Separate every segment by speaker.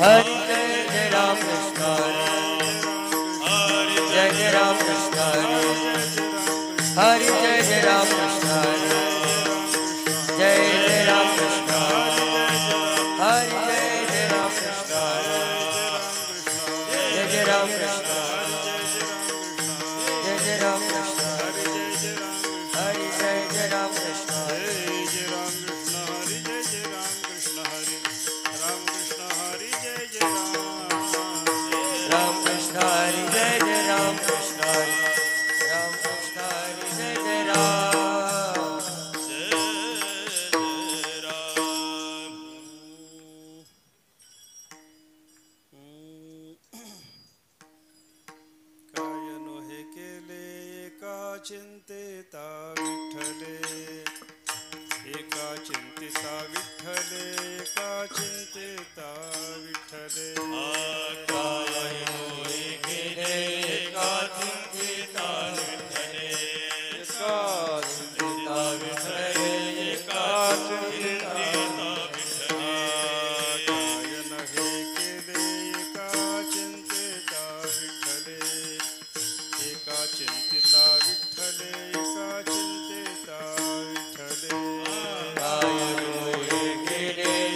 Speaker 1: हरि जय जय राम कृष्ण हरि जय जय राम कृष्ण हरि जय जय राम कृष्ण जय जय राम कृष्ण हरि जय जय राम कृष्ण जय जय राम कृष्ण जय जय राम कृष्ण हरि जय जय राम कृष्ण राम कृष्ण हरि जय जय राम कृष्ण राम कृष्ण हरि जय जय राम
Speaker 2: काय नोहे केले एका चिंतेता विठ्ठले एका चिंतेता विठ्ठले एका चिंतेता विठ्ठले
Speaker 1: काय नोहे केले एका चिंतेता विठ्ठले एका चिंतेता विठ्ठले एका चिंतेता विठ्ठले
Speaker 2: काय नहे केले एका चिंतेता विठ्ठले एका चिंतेता विठ्ठले एका चिंतेता विठ्ठले
Speaker 1: काय नोहे केले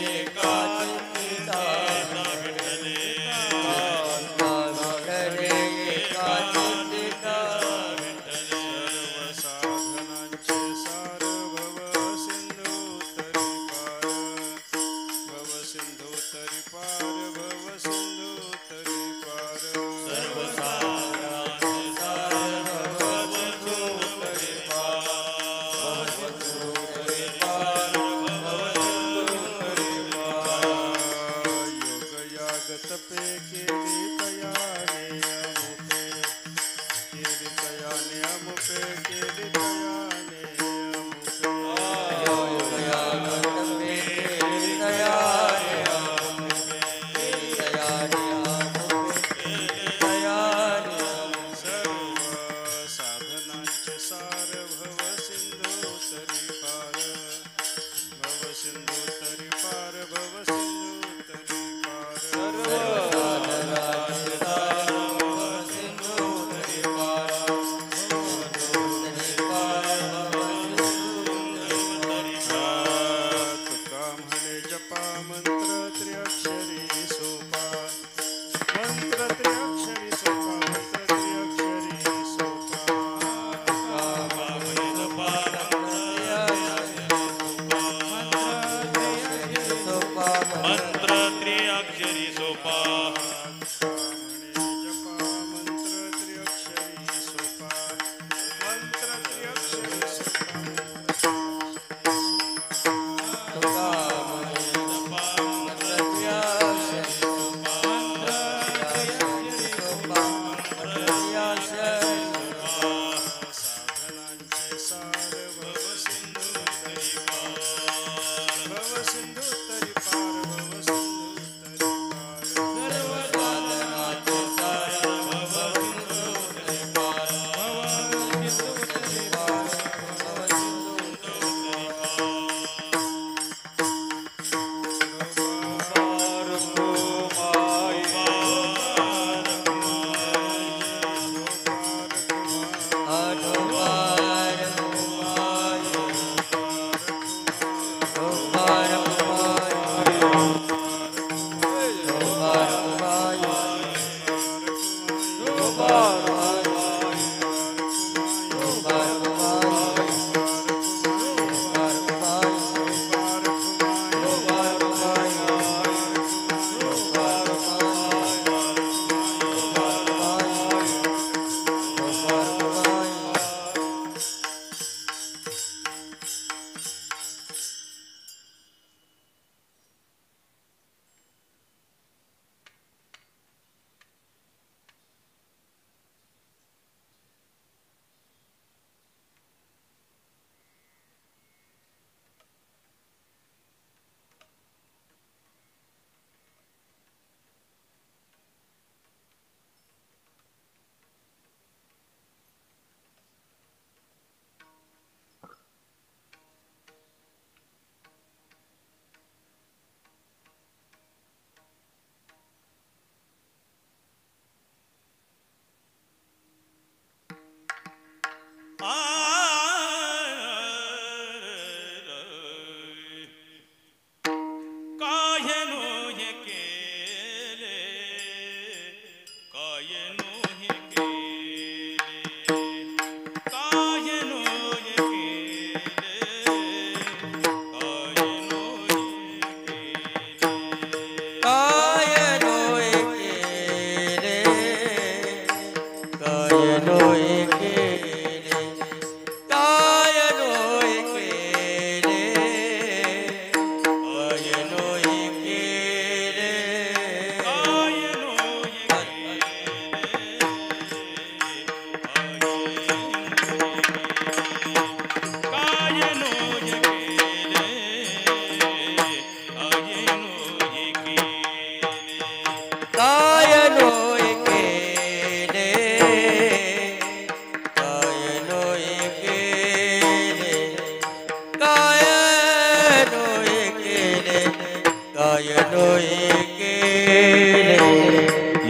Speaker 1: सोयी केले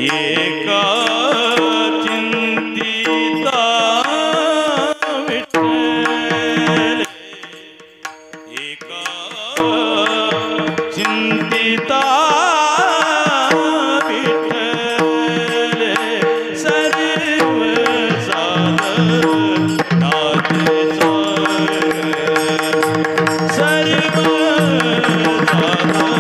Speaker 2: एका चिंतिता विठ्ठल एका चिंतिता विठ्ठल सर्व साधनाचे सर्व साधनाचे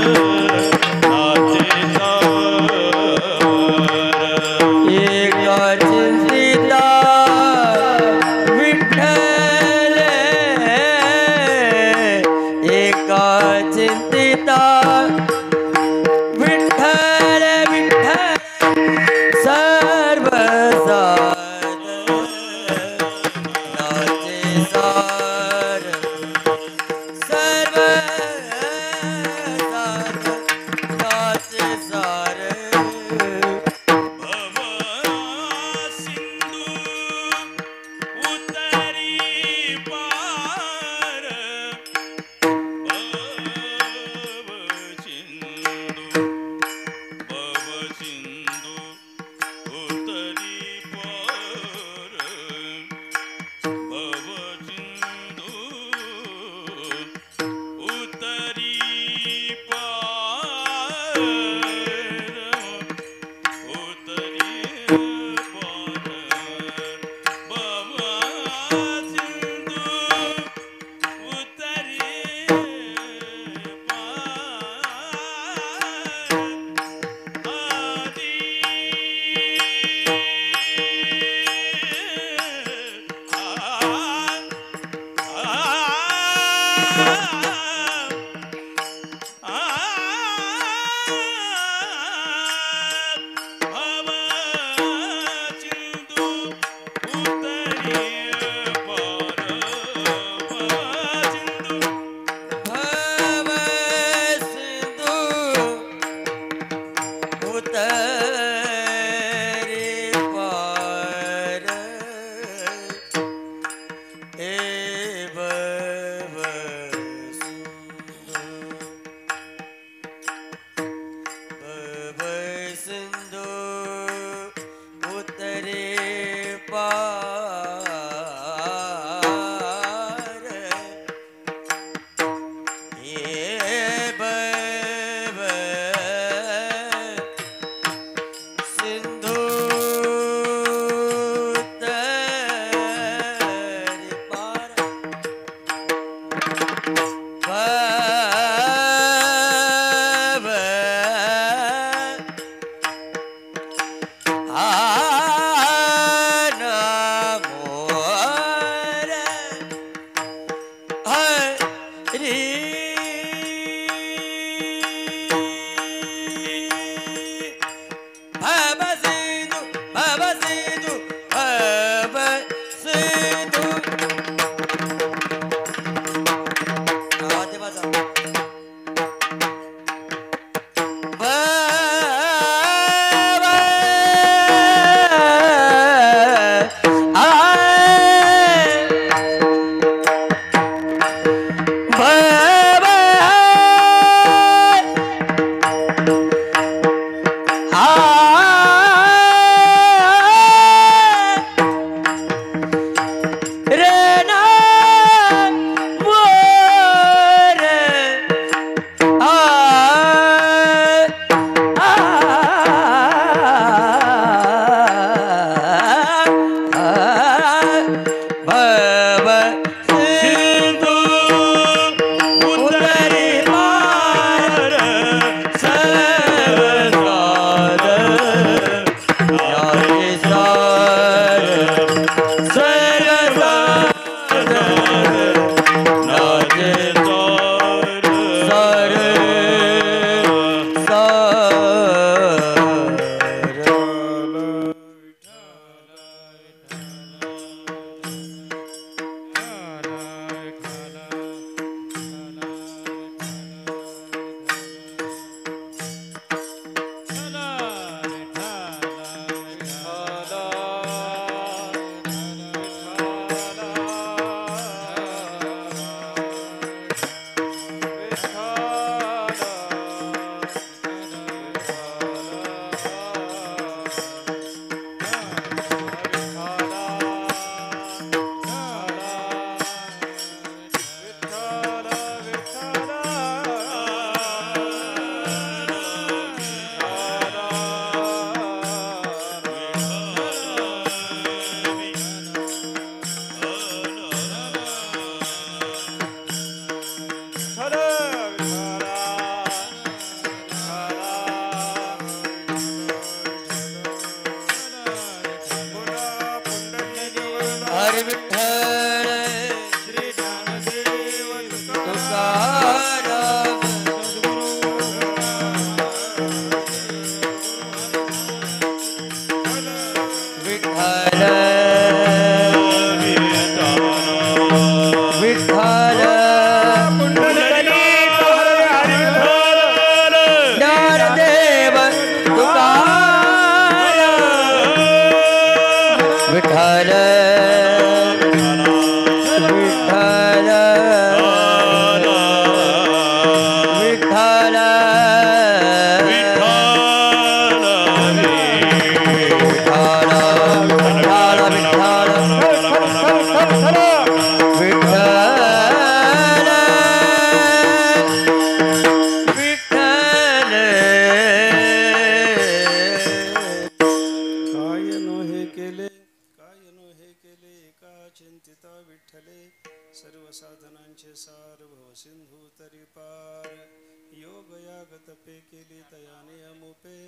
Speaker 3: रूपे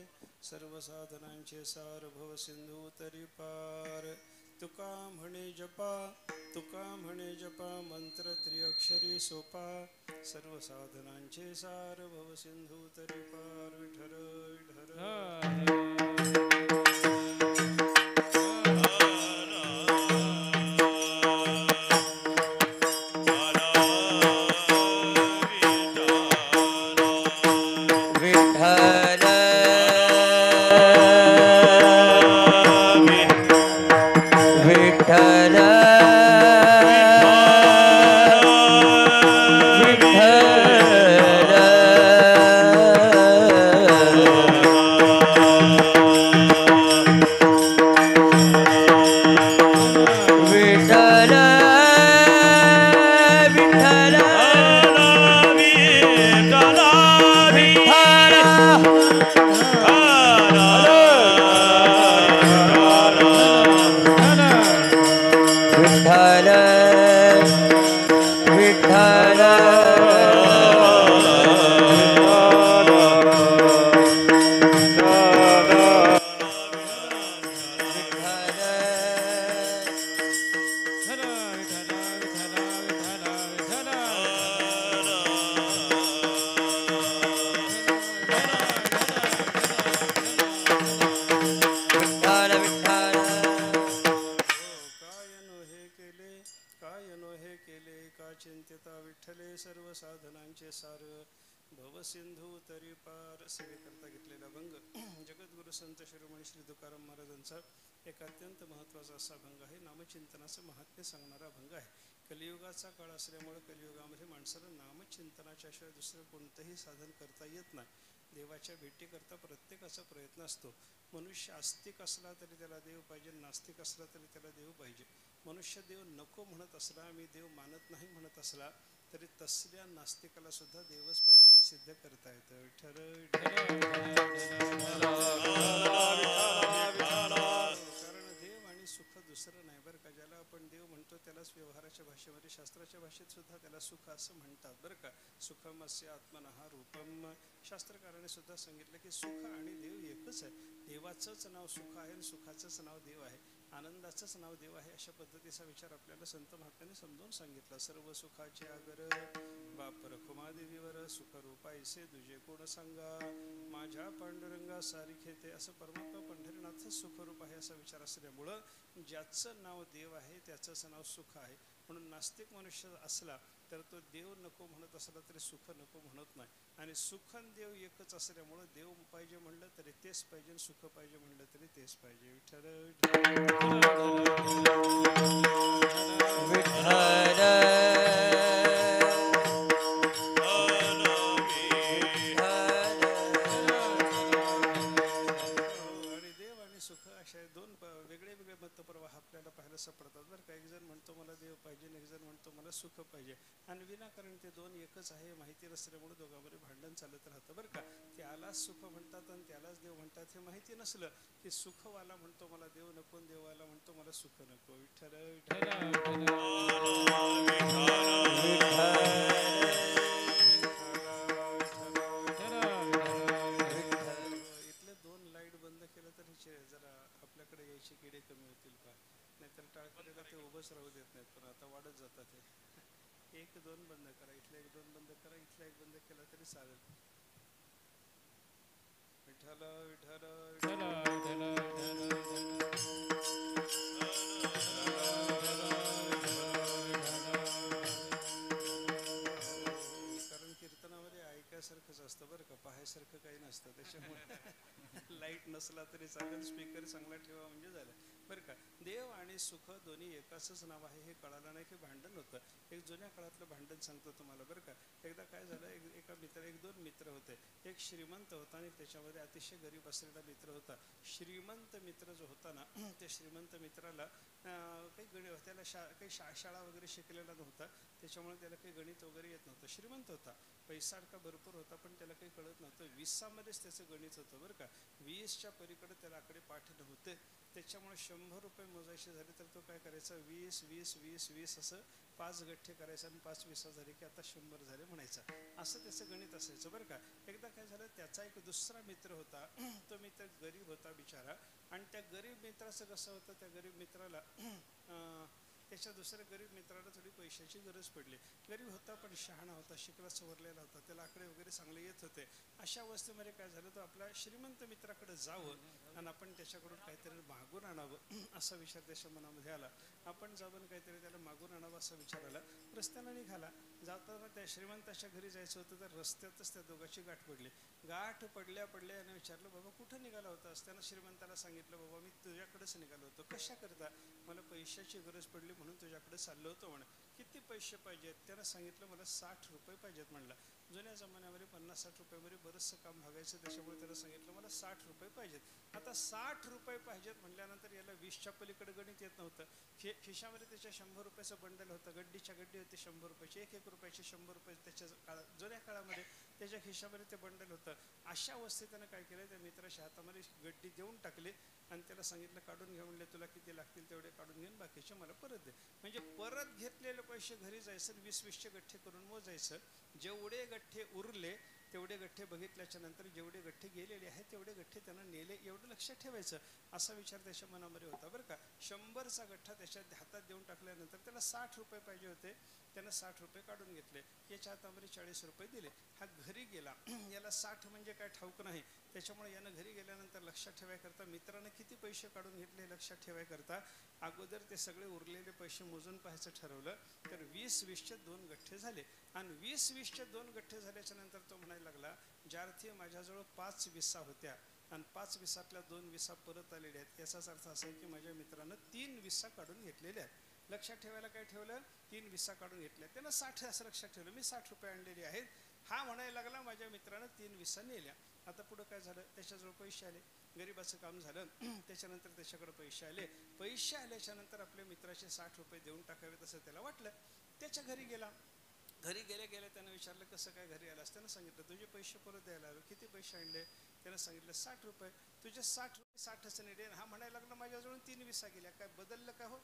Speaker 3: सर्व साधनांचे सार भव सिंधू तरी पार. तुका म्हणे जपा तुका म्हणे जपा मंत्र त्रिअक्षरी सोपा सर्व साधनांचे सार भव सिंधू तरी पार. विठ्ठल विठ्ठल सिंधू तरी पार. सेवेकरता घेतलेला अभंग जगद्गुरु संत शिरोमणी श्री तुकाराम महाराजांचा एक अत्यंत महत्त्वाचा असा अभंग आहे. नामचिंतनाचं महात्म्य सांगणारा अभंग आहे. कलियुगाचा काळ असल्यामुळे कलियुगामध्ये माणसाला नामचिंतनाच्या शिवाय दुसरं कोणतंही साधन करता येत नाही. देवाच्या भेटीकरता प्रत्येकाचा प्रयत्न असतो. मनुष्य आस्तिक असला तरी त्याला देव पाहिजे, नास्तिक असला तरी त्याला देव पाहिजे. मनुष्य देव नको म्हणत असला, मी देव मानत नाही म्हणत असला तरी तसल्या नास्तिकाला सुद्धा देवच पाहिजे हे सिद्ध करता येतं. कारण देव आणि सुख दुसरं नाही बरं का. ज्याला आपण देव म्हणतो त्यालाच व्यवहाराच्या भाषेमध्ये शास्त्राच्या भाषेत सुद्धा त्याला सुख असं म्हणतात बरं का. सुखमस्य आत्मनः रूपम. शास्त्रकाराने सुद्धा सांगितलं की सुख आणि देव एकच आहे. देवाचंच नाव सुख आहे आणि सुखाचंच नाव देव आहे. आनंदाचंच नाव देव आहे. अशा पद्धतीचा विचार आपल्याला संत महात्म्याने समजावून सांगितला. सर्व सुखाचे आगर बाप रखुमादेवीवर सुखरूप ऐसे तुझे कोण सांगा माझ्या पांडुरंगा सारिखे ते. असं परमात्मा पंढरीनाथच सुखरूप आहे असा विचार असल्यामुळं ज्याचं नाव देव आहे त्याचंच नाव सुख आहे. म्हणून नास्तिक मनुष्य असला तर तो देव नको म्हणत असला तरी सुख नको म्हणत नाही. आणि सुख आणि देव एकच असल्यामुळं देव पाहिजे म्हणलं तरी तेच पाहिजे, सुख पाहिजे म्हणलं तरी तेच पाहिजे. विठ्ठल वेगळे वेगळे मतप्रवाह आपल्याला पाहायला सापडतात बरं का. एक जण म्हणतो मला देव पाहिजे, एक जण म्हणतो मला सुख पाहिजे. आणि विनाकारण ते दोन एकच आहे माहिती नसल्यामुळे दोघांमध्ये भांडण चालत राहतं बरं का. त्यालाच सुख म्हणतात आणि त्यालाच देव म्हणतात. हे माहिती नसलं की सुखवाला म्हणतो मला देव नको, देवाला म्हणतो मला सुख नको. विठ्ठल इथले दोन लाईट बंद केलं तर जरा आपल्याकडे यायची किडे कमी होतील का. नाहीतर टाळकरीला ते उभंच राहू देत नाहीत, पण आता वाढत जातात हे. एक दोन बंद करा, इथले एक दोन बंद करा, इथला एक बंद केला तरी चालेल. विठ्ठल विठ्ठल कारण कीर्तनामध्ये ऐकायसारखंच असतं बरं का, पाहायसारखं काही नसतं. त्याच्यामुळे लाईट नसला तरी चालेल, स्पीकर चांगला ठेवा म्हणजे झालं बरं का. देव आणि सुख दोन्ही एकाचंच नाव आहे हे कळालं नाही की भांडण होतं. एक जुन्या काळातलं भांडण सांगतो तुम्हाला बरं का. एकदा काय झालं, एक दोन मित्र होते. एक श्रीमंत होता आणि त्याच्यामध्ये अतिशय गरीब असलेला मित्र होता. श्रीमंत मित्र जो होता ना, त्या श्रीमंत मित्राला त्याला काही शाळा वगैरे शिकलेला नव्हता. त्याच्यामुळे त्याला काही गणित वगैरे येत नव्हतं. श्रीमंत होता, पैसा अडका भरपूर होता, पण त्याला काही कळत नव्हतं. 20मध्येच त्याचं गणित होतं बरं का. 20च्या पलीकडे त्याला आकडे पाठ नव्हते. त्याच्यामुळे 100 रुपये मोजायचे झाले तर तो काय करायचा, 20 20 20 20 असं 5 गठ्ठे करायचं आणि 5 विसा झाले की आता 100 झाले म्हणायचं. असं त्याचं गणित असायचं बरं का. एकदा काय झालं, त्याचा एक दुसरा मित्र होता. तो मित्र गरीब होता बिचारा, आणि त्या गरीब मित्राचं कसं होतं, त्या गरीब मित्राला त्याच्या दुसऱ्या गरीब मित्राला थोडी पैशाची गरज पडली. गरीब होता पण शहाणा होता, शिकला सवरलेला होता, त्याला आकडे वगैरे चांगले येत होते. अशा अवस्थेमध्ये काय झालं, तो आपल्या श्रीमंत मित्राकडे जावं आणि आपण त्याच्याकडून काहीतरी मागून आणावं असा विचार त्याच्या मनामध्ये आला. आपण जाऊन काहीतरी त्याला मागून आणावं असा विचार आला. रस्त्याला निघाला. जाताना त्या श्रीमंताच्या घरी जायचं होतं, तर रस्त्यातच त्या दोघांची गाठ पडली. गाठ पडल्या याने विचारलं, बाबा कुठं निघाला होतास? त्यानं श्रीमंताला सांगितलं, बाबा मी तुझ्याकडेच निघालो होतो. कशा करता? मला पैशाची गरज पडली म्हणून तुझ्याकडे चाललो होतो म्हणे. किती पैसे पाहिजेत? त्यानं सांगितलं, मला 60 रुपये पाहिजेत म्हणला. जुन्या जमान्यामध्ये 50-60 रुपयामध्ये बरंचसं काम भागायचं, त्याच्यामुळे त्यानं सांगितलं मला 60 रुपये पाहिजेत. आता 60 रुपये पाहिजेत म्हणल्यानंतर याला 20च्या पलीकडे गणित येत नव्हतं. खिशामध्ये त्याच्या 100 रुपयाचं बंडल होतं, गड्डीच्या गड्डी होती 100 रुपयाची, 1-1 रुपयाचे 100 रुपये त्याच्या जुन्या काळामध्ये त्याच्या खिशामध्ये ते बंडल होतं. अशा अवस्थेत त्यानं काय केलं, त्या मित्राच्या हातामध्ये गड्डी देऊन टाकली आणि त्याला सांगितलं, काढून घे म्हणले, तुला किती लागतील तेवढे काढून घेऊन बाकीचे मला परत दे. म्हणजे परत घेतलेले पैसे घरी जायचं, 20-20चे गठ्ठे करून मोजायचं. जेवढे गठ्ठे उरले तेवढे गठ्ठे बघितल्याच्या नंतर जेवढे गठ्ठे गेलेले आहेत तेवढे गठ्ठे त्यानं नेले, एवढं लक्षात ठेवायचं. असा विचार त्याच्या मनामध्ये होता बरं का. 100चा गठ्ठा त्याच्या हातात देऊन टाकल्यानंतर त्याला 60 रुपये पाहिजे होते. त्यानं 60 रुपये काढून घेतले. याच्या हातामध्ये 40 रुपये दिले. हा घरी गेला. याला 60 म्हणजे काय ठाऊक नाही, त्याच्यामुळे यानं घरी गेल्यानंतर लक्षात ठेवायकरता मित्रानं किती पैसे काढून घेतले लक्षात ठेवायकरता अगोदर ते सगळे उरलेले पैसे मोजून पाहायचं ठरवलं. तर 20-20चे 2 गठ्ठे झाले. आणि 20-20चे 2 गठ्ठे झाल्याच्या नंतर तो म्हणायला लागला, ज्या अर्थी माझ्याजवळ 5 विसा होत्या आणि 5 विसातल्या 2 विसा परत आलेल्या आहेत, याचाच अर्थ असा आहे की माझ्या मित्रानं 3 विसा काढून घेतलेले आहेत. लक्षात ठेवायला काय ठेवलं, 3 विसा काढून घेतल्या. त्यानं 60 असं लक्षात ठेवलं, मी 60 रुपये आणलेले आहेत. हा म्हणायला लागला, माझ्या मित्रानं 3 विसा नेल्या. आता पुढं काय झालं, त्याच्याजवळ पैसे आले, गरीबाचं काम झालं. त्याच्यानंतर त्याच्याकडे पैसे आले. पैसे आल्याच्या नंतर आपल्या मित्राचे 60 रुपये देऊन टाकावेत असं त्याला वाटलं. त्याच्या घरी गेला. घरी गेल्या त्यानं विचारलं, कसं काय घरी आलास? त्यानं सांगितलं, तुझे पैसे परत द्यायला आलो. किती पैसे आणले? त्यानं सांगितलं 60 रुपये. तुझे 60 रुपये 60च नेले. हा म्हणायला लागला, माझ्याजवळ 3 विसा गेल्या, काय बदललं का? हो,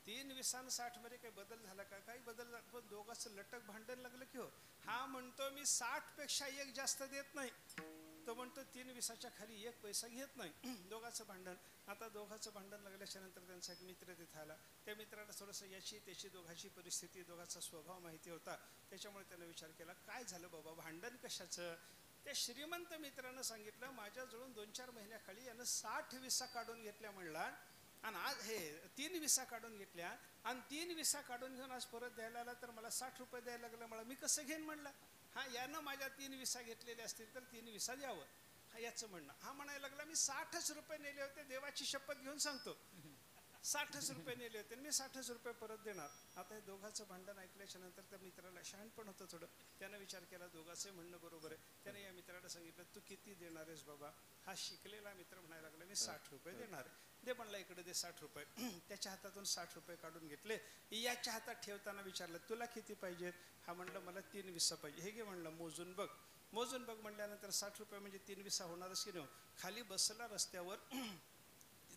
Speaker 3: 3 विसा 60 मध्ये काही बदल झाला का? काही बदल झाला, पण दोघांचं लटक भांडण लागलं की हो. हा म्हणतो मी 60 पेक्षा 1 जास्त देत नाही, तो म्हणतो 3 विसाच्या खाली 1 पैसा घेत नाही. दोघांचं भांडण. आता दोघांचं भांडण लागल्याच्या नंतर त्यांचा एक मित्र तिथे आला. त्या मित्राला थोडंसं याची त्याची दोघांची परिस्थिती, दोघांचा स्वभाव माहिती होता. त्याच्यामुळे त्यानं विचार केला, काय झालं बाबा, भांडण कशाचं? त्या श्रीमंत मित्रानं सांगितलं, माझ्याजवळून 2-4 महिन्याखाली यानं 60 विसा काढून घेतल्या म्हणला, आणि आज हे 3 विसा काढून घेतल्या आणि 3 विसा काढून घेऊन आज परत द्यायला आला, तर मला 60 रुपये द्यायला लागलं. मला मी कसं घेईन म्हणला. हा, यानं माझ्या 3 विसा घेतलेले असतील तर 3 विसा द्यावं, हा याचं म्हणणं. हा म्हणायला लागला, मी 60च रुपये नेले होते, देवाची शपथ घेऊन सांगतो, 60च रुपये नेले होते, मी 60च रुपये परत देणार. आता हे दोघांचं भांडण ऐकल्याच्या नंतर त्या मित्राला शहाणपण होतं थोडं. त्यानं विचार केला, दोघांचं म्हणणं बरोबर आहे. त्याने या मित्राला सांगितलं, तू किती देणार आहेस बाबा? हा शिकलेला मित्र म्हणायला लागला, मी 60 रुपये देणार आहे. दे म्हणला, इकडे दे 60 रुपये. त्याच्या हातातून 60 रुपये काढून घेतले. याच्या हातात ठेवताना विचारलं, तुला किती पाहिजेत? हा म्हणलं, मला 3 विसा पाहिजे. हे घे म्हणलं, मोजून बघ. मोजून बघ म्हणल्यानंतर 60 रुपये म्हणजे 3 विसा होणारच की नाही. खाली बसला रस्त्यावर,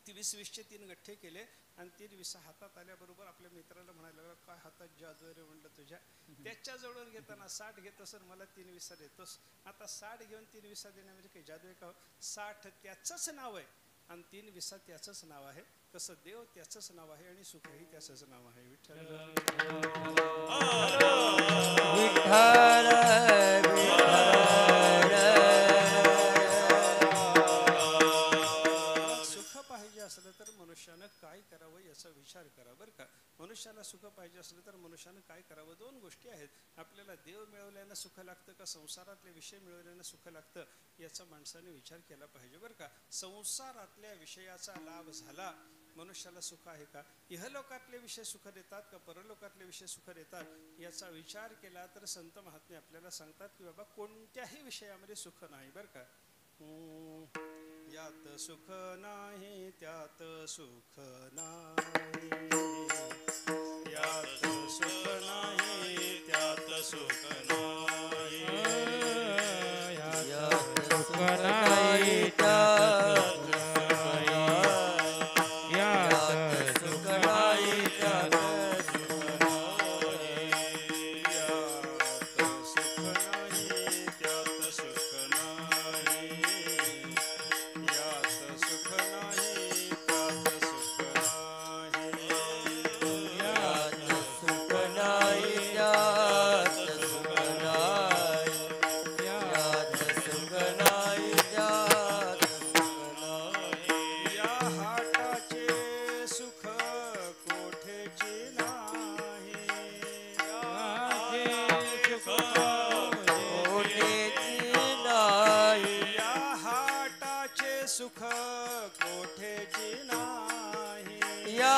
Speaker 3: 20-20चे 3 गठ्ठे केले आणि 3 विसा हातात आल्याबरोबर आपल्या मित्राला म्हणायला लागला, काय हातात जादू रे म्हणलं तुझ्या. त्याच्याजवळून घेताना 60 घेतोस आणि मला 3 विसा देतोस. आता 60 घेऊन 3 विसा देण्यामध्ये काही जादू आहे का? 60 त्याचंच नाव आहे आणि 3 विसा त्याचंच नाव आहे. तसं देव त्याचंच नाव आहे आणि सुखही त्याचंच नाव आहे. विठ्ठल असलं तर मनुष्यानं काय करावं याचा विचार करा बरं का. मनुष्याला सुख पाहिजे असलं तर मनुष्यानं काय करावं? 2 गोष्टी आहेत. आपल्याला देव मिळवल्यानं सुख लागतं का संसारातले विषय मिळवल्यानं सुख लागतं, याचा माणसाने विचार केला पाहिजे बरं का. संसारातल्या विषयाचा लाभ झाला, मनुष्याला सुख आहे का? इहलोकातले विषय सुख देतात का परलोकातले विषय सुख देतात, याचा विचार केला तर संत महात्मे आपल्याला सांगतात की बाबा कोणत्याही विषयामध्ये सुख नाही बरं का. यात सुख नाही त्यात सुख नाही, यात सुख नाही त्यात सुख नाही, यात सुख नाही त्यात सुख नाही, यात सुख नाही त्यात सुख नाही. सुख कोठेची नाही
Speaker 1: या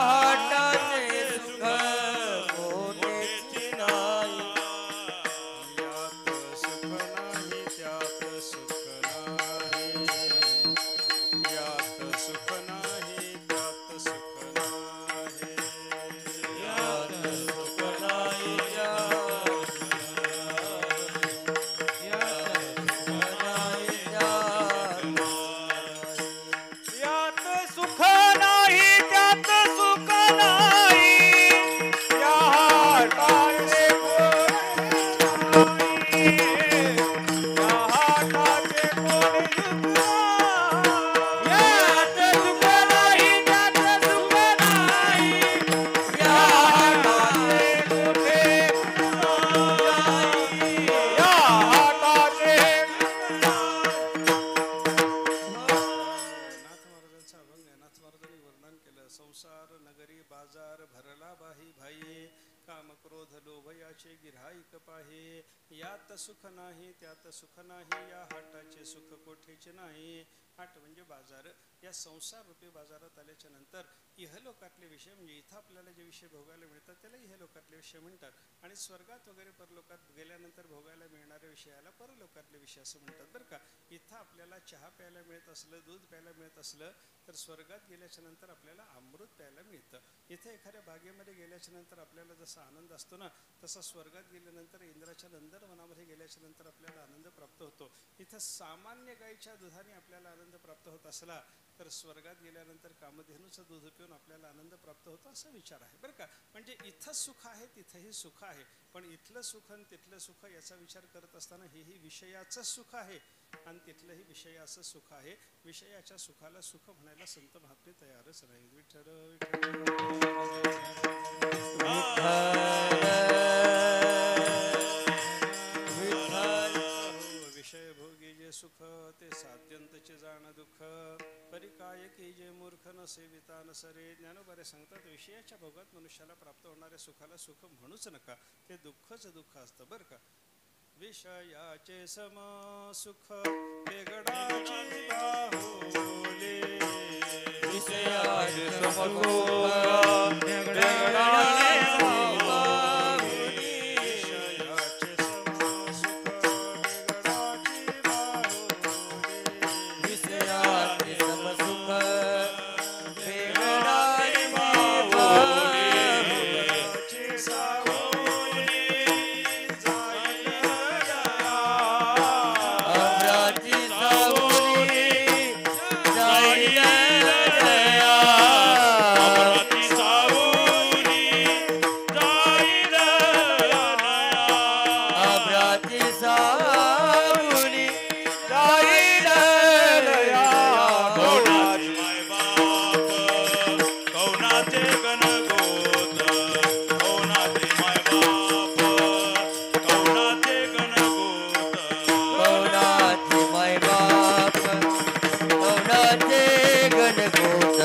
Speaker 1: हाटाचे सुख कोठेची नाही
Speaker 3: यात सुख नाही त्यात सुख नाही यात सुख नाही त्यात सुख नाही
Speaker 1: यात सुख नाही यात सुख नाही त्यात सुख नाही या हाटाचे या हाटाचे यात सुख नाही त्यात सुख नाही या हाटाचे कोठे या हाटाचे
Speaker 3: नाथ महाराजांचा अभंग आहे. नाथ महाराजांनी वर्णन केलं. संसार नगरी बाजार भरला बाही भाई काम क्रोध लोभ याचे गिऱ्हाईक पाहे यात सुख नाही त्यात सुख नाही या हाटाचे सुख कोठेचे नाही. हाट म्हणजे बाजार. या संसार रूपी बाजारात आल्याच्या नंतर इहलोकातले विषय म्हणजे इथं आपल्याला जे विषय भोगायला मिळतात त्याला इहलोकातले विषय म्हणतात आणि स्वर्गात वगैरे परलोकात गेल्यानंतर भोगायला मिळणाऱ्या विषयाला परलोकातले विषय असं म्हणतात बरं का. इथं आपल्याला चहा प्यायला मिळत असलं दूध प्यायला मिळत असलं तर स्वर्गात गेल्याच्या नंतर आपल्याला अमृत प्यायला मिळतं. इथे एखाद्या बागेमध्ये गेल्याच्या नंतर आपल्याला जसा आनंद असतो ना तसा स्वर्गात गेल्यानंतर इंद्राच्या नंदनवनामध्ये गेल्याच्या नंतर आपल्याला आनंद प्राप्त होतो. इथं सामान्य गाईच्या दुधाने आपल्याला आनंद प्राप्त होत असला तर स्वर्गात गेल्यानंतर कामधेनूचं दूध पिऊन आपल्याला आनंद प्राप्त होतो असा विचार आहे बरं का. म्हणजे इथं सुख आहे तिथंही सुख आहे पण इथलं सुख आणि तिथलं सुख याचा विचार करत असताना हेही विषयाचं सुख आहे आणि तिथलंही विषयाचं सुख आहे. विषयाच्या सुखाला सुख म्हणायला संत महात्मे तयारच नाही. विठ्ठल विषय भोगी जे सुख ते साध्यंतचे जाण दुःख परिकाय की जे मूर्ख न सेविता न सरे. ज्ञानोबारे सांगतात विषयाच्या भोगात मनुष्याला प्राप्त होणाऱ्या सुखाला सुख म्हणूच नका ते दुःखच दुःख असतं बरं का. विषयाचे सम सुख बेगडाची बाहुली
Speaker 1: विषयाचे सम सुख बेगडाची बाहुली
Speaker 3: विषयाचे सम सुख बेगडाची बाहुली
Speaker 1: विषयाचे सम सुख बेगडाची बाहुली अमराची सावली जाईल दया
Speaker 2: अमराची सावली जाईल दया
Speaker 1: अमराची सावली जाईल दया
Speaker 2: कौनाचे मायबाप कौनाचे गणगोत कौनाचे मायबाप कौनाचे गणगोत
Speaker 1: कौनाचे मायबाप कौनाचे गणगोत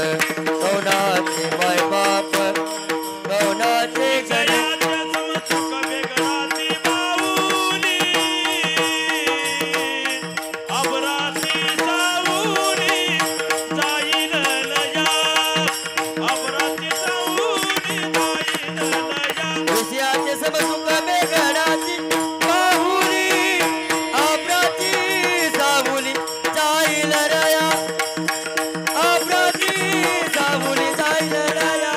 Speaker 1: कौनाचे मायबाप कौनाचे गण
Speaker 2: विषयाचे समसुख बेगडाची बाहुली अमराची सावली जाईल लया अमराची सावली जाईल लया
Speaker 1: विषयाचे समसुख बेगडाची बाहुली अमराची सावली जाईल रया अमराची सावली जाईल रया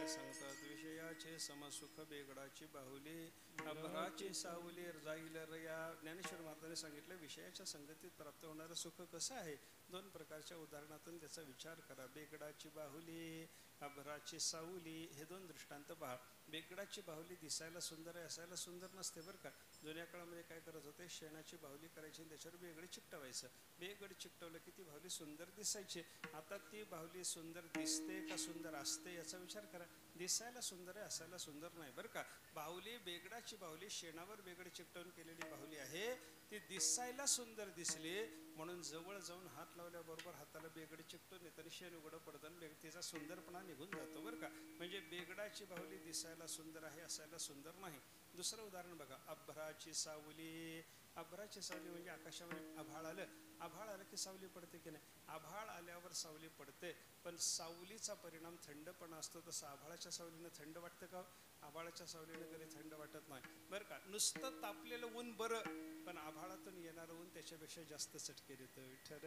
Speaker 3: सांगतात विषयाचे समसुख बेगडाची बाहुली अभराची सावली जाईल रया. ज्ञानेश्वर महाराजांनी सांगितलं विषयाच्या संगतीत प्राप्त होणारं सुख कसं आहे. दोन प्रकारच्या उदाहरणातून त्याचा विचार करा. बेगडाची बाहुली अभराची सावली हे दोन दृष्टांत पहा. बेगडाची बाहुली दिसायला सुंदर आहे असायला सुंदर नसते बरं का. जुन्या काळामध्ये काय करत होते शेणाची बाहुली करायची आणि त्याच्यावर बेगड चिकटवायचं. बेगड चिकटवलं की ती बाहुली सुंदर दिसायची. आता ती बाहुली सुंदर दिसते का सुंदर असते याचा विचार करा. दिसायला सुंदर आहे असायला सुंदर नाही बरं का. बाहुली बेगडाची बाहुली शेणावर बेगड चिकटवून केलेली बाहुली आहे. ती दिसायला सुंदर दिसली म्हणून जवळ जाऊन हात लावल्याबरोबर हाताला बेगड चिकटून येतं आणि शेण उघडं पडतं आणि तिचा सुंदरपणा निघून जातो बरं का. म्हणजे बेगडाची बाहुली दिसायला सुंदर आहे असायला सुंदर नाही. दुसरं उदाहरण बघा, अभ्राची सावली. अभ्राची सावली म्हणजे आकाशामध्ये आभाळ आलं, आभाळ आलं की सावली पडते की नाही? आभाळ आल्यावर सावली पडते, पण सावलीचा परिणाम थंडपणा असतो. तसं आभाळाच्या सावलीनं थंड वाटतं का? आभाळाच्या सावलीनं कधी थंड वाटत नाही बरं का. नुसतं तापलेलं ऊन बरं, पण आभाळातून येणारं ऊन त्याच्यापेक्षा जास्त चटके देतं. विठ्ठल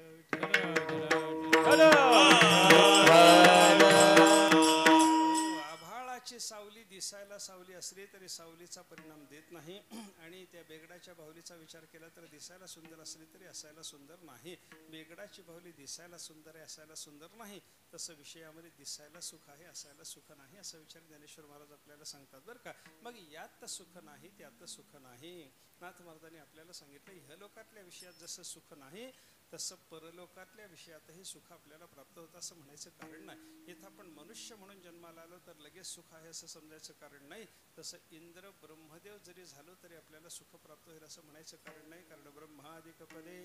Speaker 3: आभाळाची सावली दिसायला सावली असली तरी सावलीचा परिणाम देत नाही, आणि त्या बेगडाच्या बाहुलीचा विचार केला तर दिसायला सुंदर असली तरी असायला सुंदर नाही. बेगडाची बाहुली दिसायला सुंदर आहे, असायला सुंदर नाही. तसं विषयामध्ये दिसायला सुख आहे, असायला सुख नाही, असा विचार ज्ञानेश्वर महाराज आपल्याला सांगतात बरं का. मग यात सुख नाही, त्यात सुख नाही. नाथ महाराजांनी आपल्याला सांगितलं, इहलोकातल्या विषयात जसं सुख नाही तसं परलोकातल्या विषयातही सुख आपल्याला प्राप्त होतं असं म्हणायचं कारण नाही. इथं आपण मनुष्य म्हणून जन्माला आलो तर लगेच सुख आहे असं समजायचं कारण नाही. तसं इंद्र ब्रह्मदेव जरी झालो तरी आपल्याला सुख प्राप्त होईल असं म्हणायचं कारण नाही. कारण ब्रह्मादिक पदे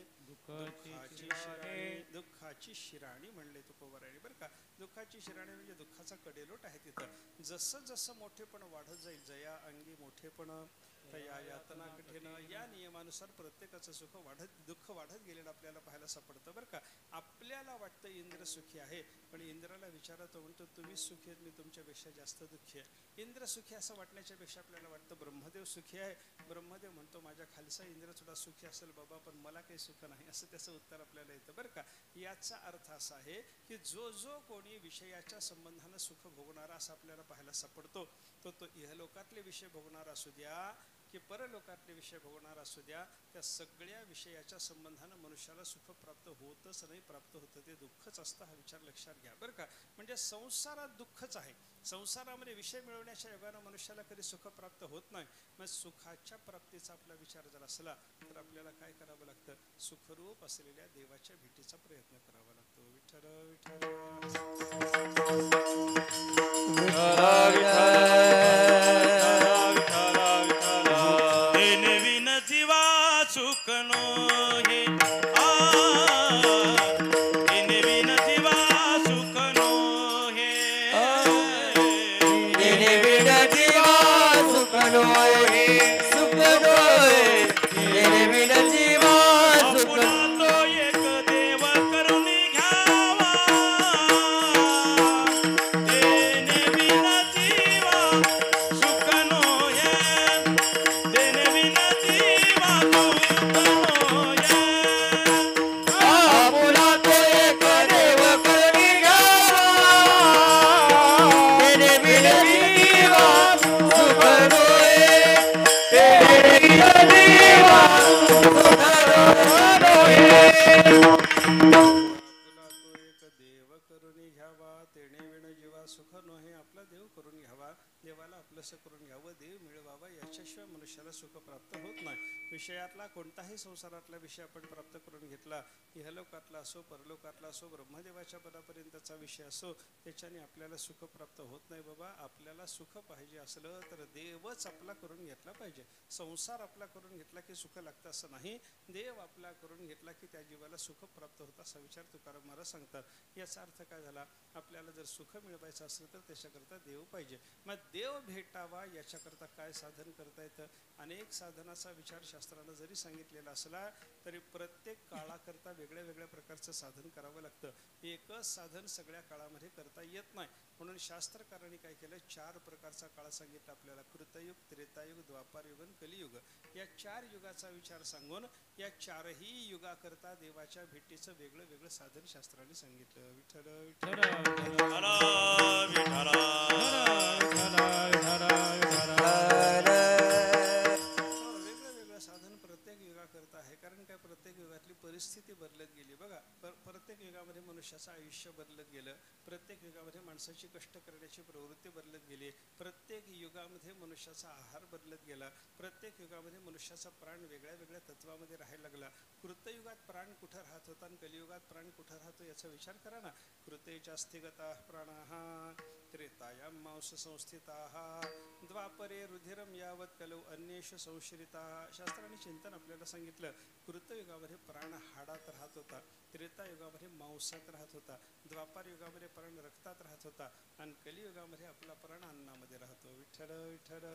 Speaker 3: दुःखाची शिराणी म्हणले तुकोबारायने बरं का. दुःखाची शिराणी म्हणजे दुःखाचा कडेलोट आहे. तिथं जसं जसं मोठेपण वाढत जाईल, जया अंगी मोठेपण तया यातना कठीण, या नियमानुसार प्रत्येकाचं सुख वाढत दुःख वाढत गेलेलं आपल्याला पाहायला सापडतं बरं का. आपल्याला वाटतं इंद्र सुखी आहे, पण इंद्राला विचारा तो म्हणतो तुम्हीच सुखी आहेत, मी तुमच्यापेक्षा जास्त दुःखी आहे. इंद्र सुखी असं वाटण्याच्या पेक्षा आपल्याला वाटतं ब्रह्मदेव सुखी आहे. ब्रह्मदेव म्हणतो माझ्या खालचा इंद्र सुद्धा सुखी असेल बाबा, पण मला काही सुख नाही, असं त्याचं उत्तर आपल्याला येतं बरं का. याचा अर्थ असा आहे की जो जो कोणी विषयाच्या संबंधानं सुख भोगणारा असं आपल्याला पाहायला सापडतो, तो इहलोकातले विषय भोगणारा असू द्या की परलोकातले विषय भोगणार असू द्या, त्या सगळ्या विषयाच्या संबंधानं मनुष्याला सुख प्राप्त होतच नाही, प्राप्त होतं ते दुःखच असतं. हा विचार लक्षात घ्या बरं का. म्हणजे संसारात दुःखच आहे. संसारामध्ये विषय मिळवण्याच्या योगानं मनुष्याला कधी सुख प्राप्त होत नाही. मग सुखाच्या प्राप्तीचा आपला विचार जर असला तर आपल्याला काय करावं लागतं? सुखरूप असलेल्या देवाच्या भेटीचा प्रयत्न करावा लागतो. विठ्ठल विषयातला कोणताही संसारातला विषय आपण प्राप्त करून घेतला, इहलोकातला असो परलोकातला असो ब्रह्मदेवाच्या पदापर्यंतचा विषय असो, त्याच्याने आपल्याला सुख प्राप्त होत नाही बाबा. आपल्याला सुख पाहिजे असलं तर देवच आपला करून घेतला पाहिजे. संसार आपला करून घेतला की सुख लागतं असं नाही, देव आपला करून घेतला की त्या जीवाला सुख प्राप्त होतं असा विचार तुकाराम महाराज सांगतात. याचा अर्थ काय झाला? आपल्याला जर सुख मिळवायचं असलं तर त्याच्याकरता देव पाहिजे. मग देव भेटावा याच्याकरता काय साधन करता येतं? अनेक साधनाचा विचार शास्त्रानं जरी सांगितलेला असला तरी प्रत्येक काळाकरता वेगळ्या वेगळ्या प्रकारचं साधन करावं लागतं. एकच साधन सगळ्या काळामध्ये करता येत नाही. म्हणून शास्त्रकारांनी काय केलं? 4 प्रकारचा काळ सांगितला आपल्याला: कृतयुग, त्रेतायुग, द्वापारयुग आणि कलियुग. या 4 युगाचा विचार सांगून या 4ही युगाकरता देवाच्या भेटीचं वेगळं वेगळं साधन शास्त्राने सांगितलं. विठ्ठल साधन प्रत्येक युगाकरता आहे. कारण काय? प्रत्येक युगातली परिस्थिती बदलत गेली बघा. प्रत्येक युगामध्ये मनुष्याचं आयुष्य बदलत गेलं. प्रत्येक युगामध्ये माणसाची कष्ट करण्याची प्रवृत्ती बदलत गेली. प्रत्येक युगामध्ये मनुष्याचा आहार बदलत गेला. प्रत्येक युगामध्ये मनुष्याचा प्राण वेगळ्या वेगळ्या तत्वामध्ये राहायला लागला. कृतयुगात प्राण कुठं राहत होता आणि कलियुगात प्राण कुठं राहतो याचा विचार करा ना. कृते चास्तिगता प्राणाः त्रेतायां मांस संस्थिताः द्वापरे रुधिरम यावत कलौ अन्येषु संश्रिताः. शास्त्राने चिंतन आपल्याला सांगितलं, कृतयुगामध्ये प्राण हाडात राहत होता, त्रेतायुगामध्ये मांसात राहत होता, द्वापार युगामध्ये प्राण रक्तात राहत होता आणि कलियुगामध्ये आपला प्राण अन्नामध्ये राहतो. विठ्ठल विठ्ठल.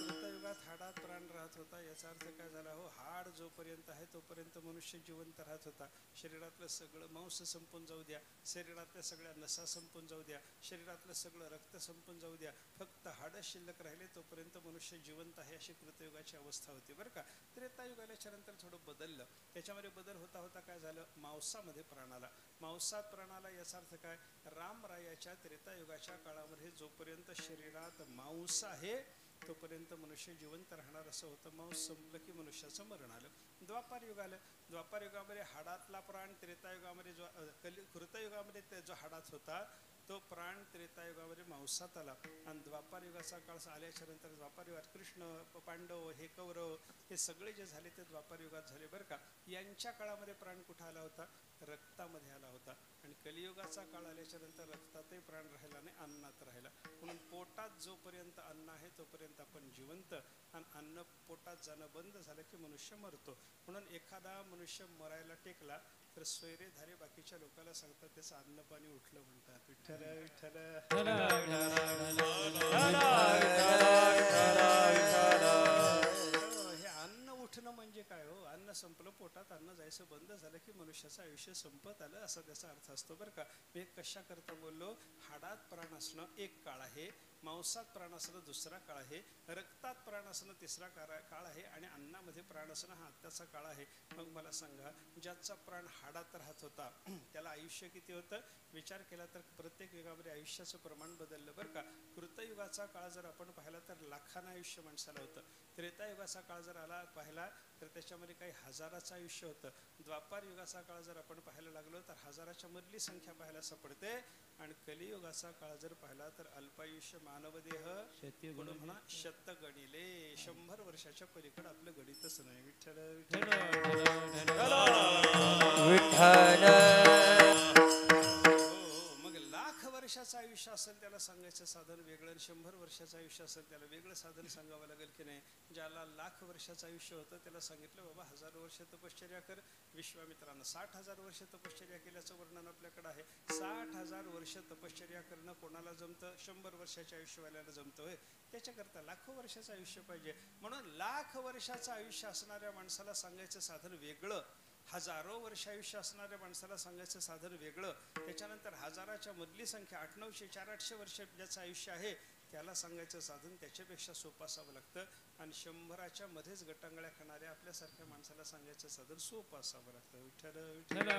Speaker 3: कृतयुगात हाडात प्राण राहत होता याचा अर्थ काय झाला हो, हाड जोपर्यंत आहे तोपर्यंत मनुष्य जिवंत राहत होता. शरीरातलं सगळं मांस संपून जाऊ द्या, शरीरातल्या सगळ्या नसा संपून जाऊ द्या, शरीरातलं सगळं रक्त संपून जाऊ द्या, फक्त हाडं शिल्लक राहिले तोपर्यंत मनुष्य जिवंत आहे, अशी कृतयुगाची अवस्था होती बरं का. त्रेतायुगाच्या नंतर थोडं बदललं. त्याच्यामध्ये बदल होता होता काय झालं, मांसामध्ये प्राणाला, मांसात प्राणाला याचा अर्थ काय, रामरायाच्या त्रेतायुगाच्या काळामध्ये जोपर्यंत शरीरात मांस आहे तोपर्यंत मनुष्य जिवंत राहणार असं होतं. मांस संपलं की मनुष्याचं मरण आलं. द्वापार युग आलं. द्वापार युगामध्ये हाडातला प्राण त्रेतायुगामध्ये जो कृतयुगामध्ये जो हाडात होता तो प्राण त्रेतायुगामध्ये मांसात आला आणि द्वापार युगाचा काळ आल्याच्या नंतर द्वापार युगात कृष्ण, पांडव, हे कौरव, हे सगळे जे झाले ते द्वापार युगात झाले बरं का. यांच्या काळामध्ये प्राण कुठं आला होता, रक्तामध्ये आला होता. आणि कलियुगाचा काळ आल्याच्या नंतर रक्तातही प्राण राहिला नाही, अन्नात राहिला. म्हणून पोटात जोपर्यंत अन्न आहे तोपर्यंत आपण जिवंत, आणि अन्न पोटात जाणं बंद झालं की मनुष्य मरतो. म्हणून एखादा मनुष्य मरायला टेकला तर स्वैरेधारे बाकीच्या लोकांना सांगतात त्याचं अन्न पाणी उठलं म्हणतात. विठ्ठल विठ्ठल. हे अन्न उठणं म्हणजे काय हो, अन्न संपलं, पोटात अन्न जायचं बंद झालं की मनुष्याचं आयुष्य संपत आलं असा त्याचा अर्थ असतो बरं का. मी कशा करता बोललो, हाडात प्राण असणं एक काळ आहे, मांसात प्राण असणं दुसरा काळ आहे, रक्तात प्राण असणं तिसरा काळ आहे आणि अन्नामध्ये प्राण असणं हा आत्ताचा काळ आहे. मग मला सांगा, ज्याचा प्राण हाडात राहत होता त्याला आयुष्य किती होतं, विचार केला तर प्रत्येक युगामध्ये आयुष्याचं प्रमाण बदललं बरं का. कृतयुगाचा काळ जर आपण पाहिला तर लाखांना आयुष्य माणसाला होतं. त्रेतायुगाचा काळ जर आला पाहिला तर त्याच्यामध्ये काही हजाराचं आयुष्य होतं. द्वापार युगाचा काळ जर आपण पाहायला लागलो तर हजाराच्या मधली संख्या पाहायला सापडते. आणि कलियुगाचा काळ जर पाहिला तर अल्पायुष्य मानवदेह म्हणा शतगणिले, 100 वर्षाच्या पलीकडे आपलं गणितच नाही. विठ्ठल मग लाख वर्षाचं आयुष्य असेल त्याला सांगायचं साधन वेगळं, 100 वर्षाचं आयुष्य असेल त्याला वेगळं साधन सांगावं लागेल की नाही. ज्याला लाख वर्षाचं आयुष्य होतं त्याला सांगितलं बाबा 1000 वर्ष तपश्चर्या कर. विश्वामित्रानं 60,000 वर्ष तपश्चर्या केल्याचं वर्णन आपल्याकडे आहे. 60,000 वर्ष तपश्चर्या करणं कोणाला जमतं, 100 वर्षाच्या आयुष्यवाल्याला जमतं होय. त्याच्याकरता लाखो वर्षाचं आयुष्य पाहिजे. म्हणून लाख वर्षाचं आयुष्य असणाऱ्या माणसाला सांगायचं साधन वेगळं, हजारो वर्ष आयुष्य असणाऱ्या माणसाला सांगायचं साधन वेगळं. त्याच्यानंतर हजाराच्या मधली संख्या 800-900, 400-800 वर्ष ज्याचं आयुष्य आहे त्याला सांगायचं साधन त्याच्यापेक्षा सोपं असावं लागतं. आणि 100च्या मध्येच गटांगळ्या खाणाऱ्या आपल्यासारख्या माणसाला सांगायचं साधन सोपं असावं लागतं. विठ्ठल विठ्ठल.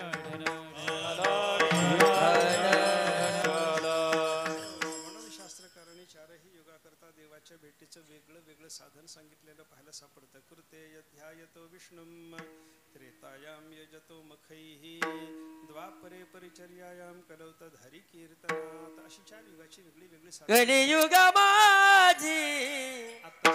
Speaker 3: म्हणून शास्त्रकारांनी चारही युगाकरता देवाच्या भेटीचं वेगळं वेगळं साधन सांगितलेलं पाहायला सापडतं. कृते ध्यायतो विष्णुम त्रेतायाम यजतो मखैः द्वापरे परिचर्यायाम कलौतद हरि कीर्तनात. अशी 4 युगाची वेगळी वेगळी साधन.
Speaker 1: कलियुगा माझी.
Speaker 3: आता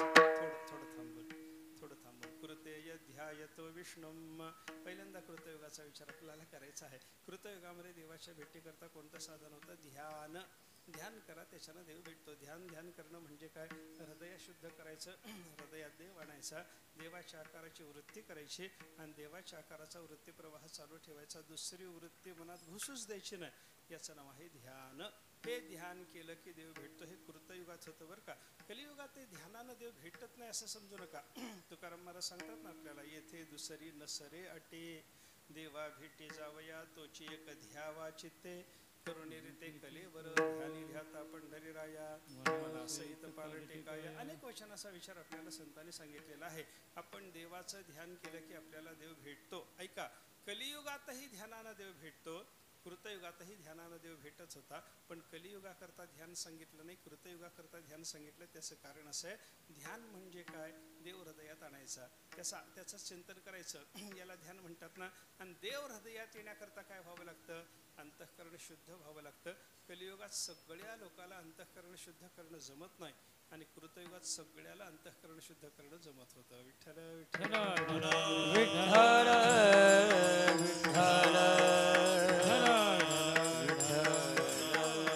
Speaker 3: थोडं थांबून कृते ध्यायतो विष्णुम. पहिल्यांदा कृतयुगाचा विचार आपल्याला करायचा आहे. कृतयुगामध्ये देवाच्या भेटीकरता कोणतं साधन होतं, ध्यान. ध्यान करा त्याच्यानं देव भेटतो. ध्यान करणं म्हणजे काय, हृदय शुद्ध करायचं, हृदयात देव आणायचा, देवाच्या आकाराची वृत्ती करायची आणि देवाच्या आकाराचा वृत्ती प्रवाह चालू ठेवायचा. दुसरी वृत्ती मनात घुसूच द्यायची नाही. याचं नाव आहे ध्यान. हे ध्यान केलं की देव भेटतो. हे कृतयुगात होतं बरं का. कलियुगात ध्यानानं देव भेटत नाही असं समजू नका. तुकाराम महाराज सांगतात ना आपल्याला, येथे दुसरी नसरे अटे देवा भेटी जावया तोची एक ध्यावा चित्ते करुणी रीते कलेवर ध्यानी ध्याता पंढरीराया मना सहित पालटे काय. अनेक वचनाचा विचार आपल्याला संतांनी सांगितलेला आहे. आपण देवाचं ध्यान केलं की आपल्याला देव भेटतो. ऐका, कलियुगातही ध्यानानं देव भेटतो, कृतयुगातही ध्यानानं देव भेटच होता. पण कलियुगाकरता ध्यान सांगितलं नाही, कृतयुगाकरता ध्यान सांगितलं. त्याचं कारण असं आहे, ध्यान म्हणजे काय, देव हृदयात आणायचा, त्याचं चिंतन करायचं, याला ध्यान म्हणतात ना. आणि देव हृदयात येण्याकरता काय व्हावं लागतं, अंतःकरण शुद्ध व्हावं लागतं. कलियुगात सगळ्या लोकांना अंतःकरण शुद्ध करणं जमत नाही आणि कृतयुगात सगळ्याला अंतःकरण शुद्ध करणं जमत होतं. विठ्ठल विठ्ठल
Speaker 1: विठ्ठल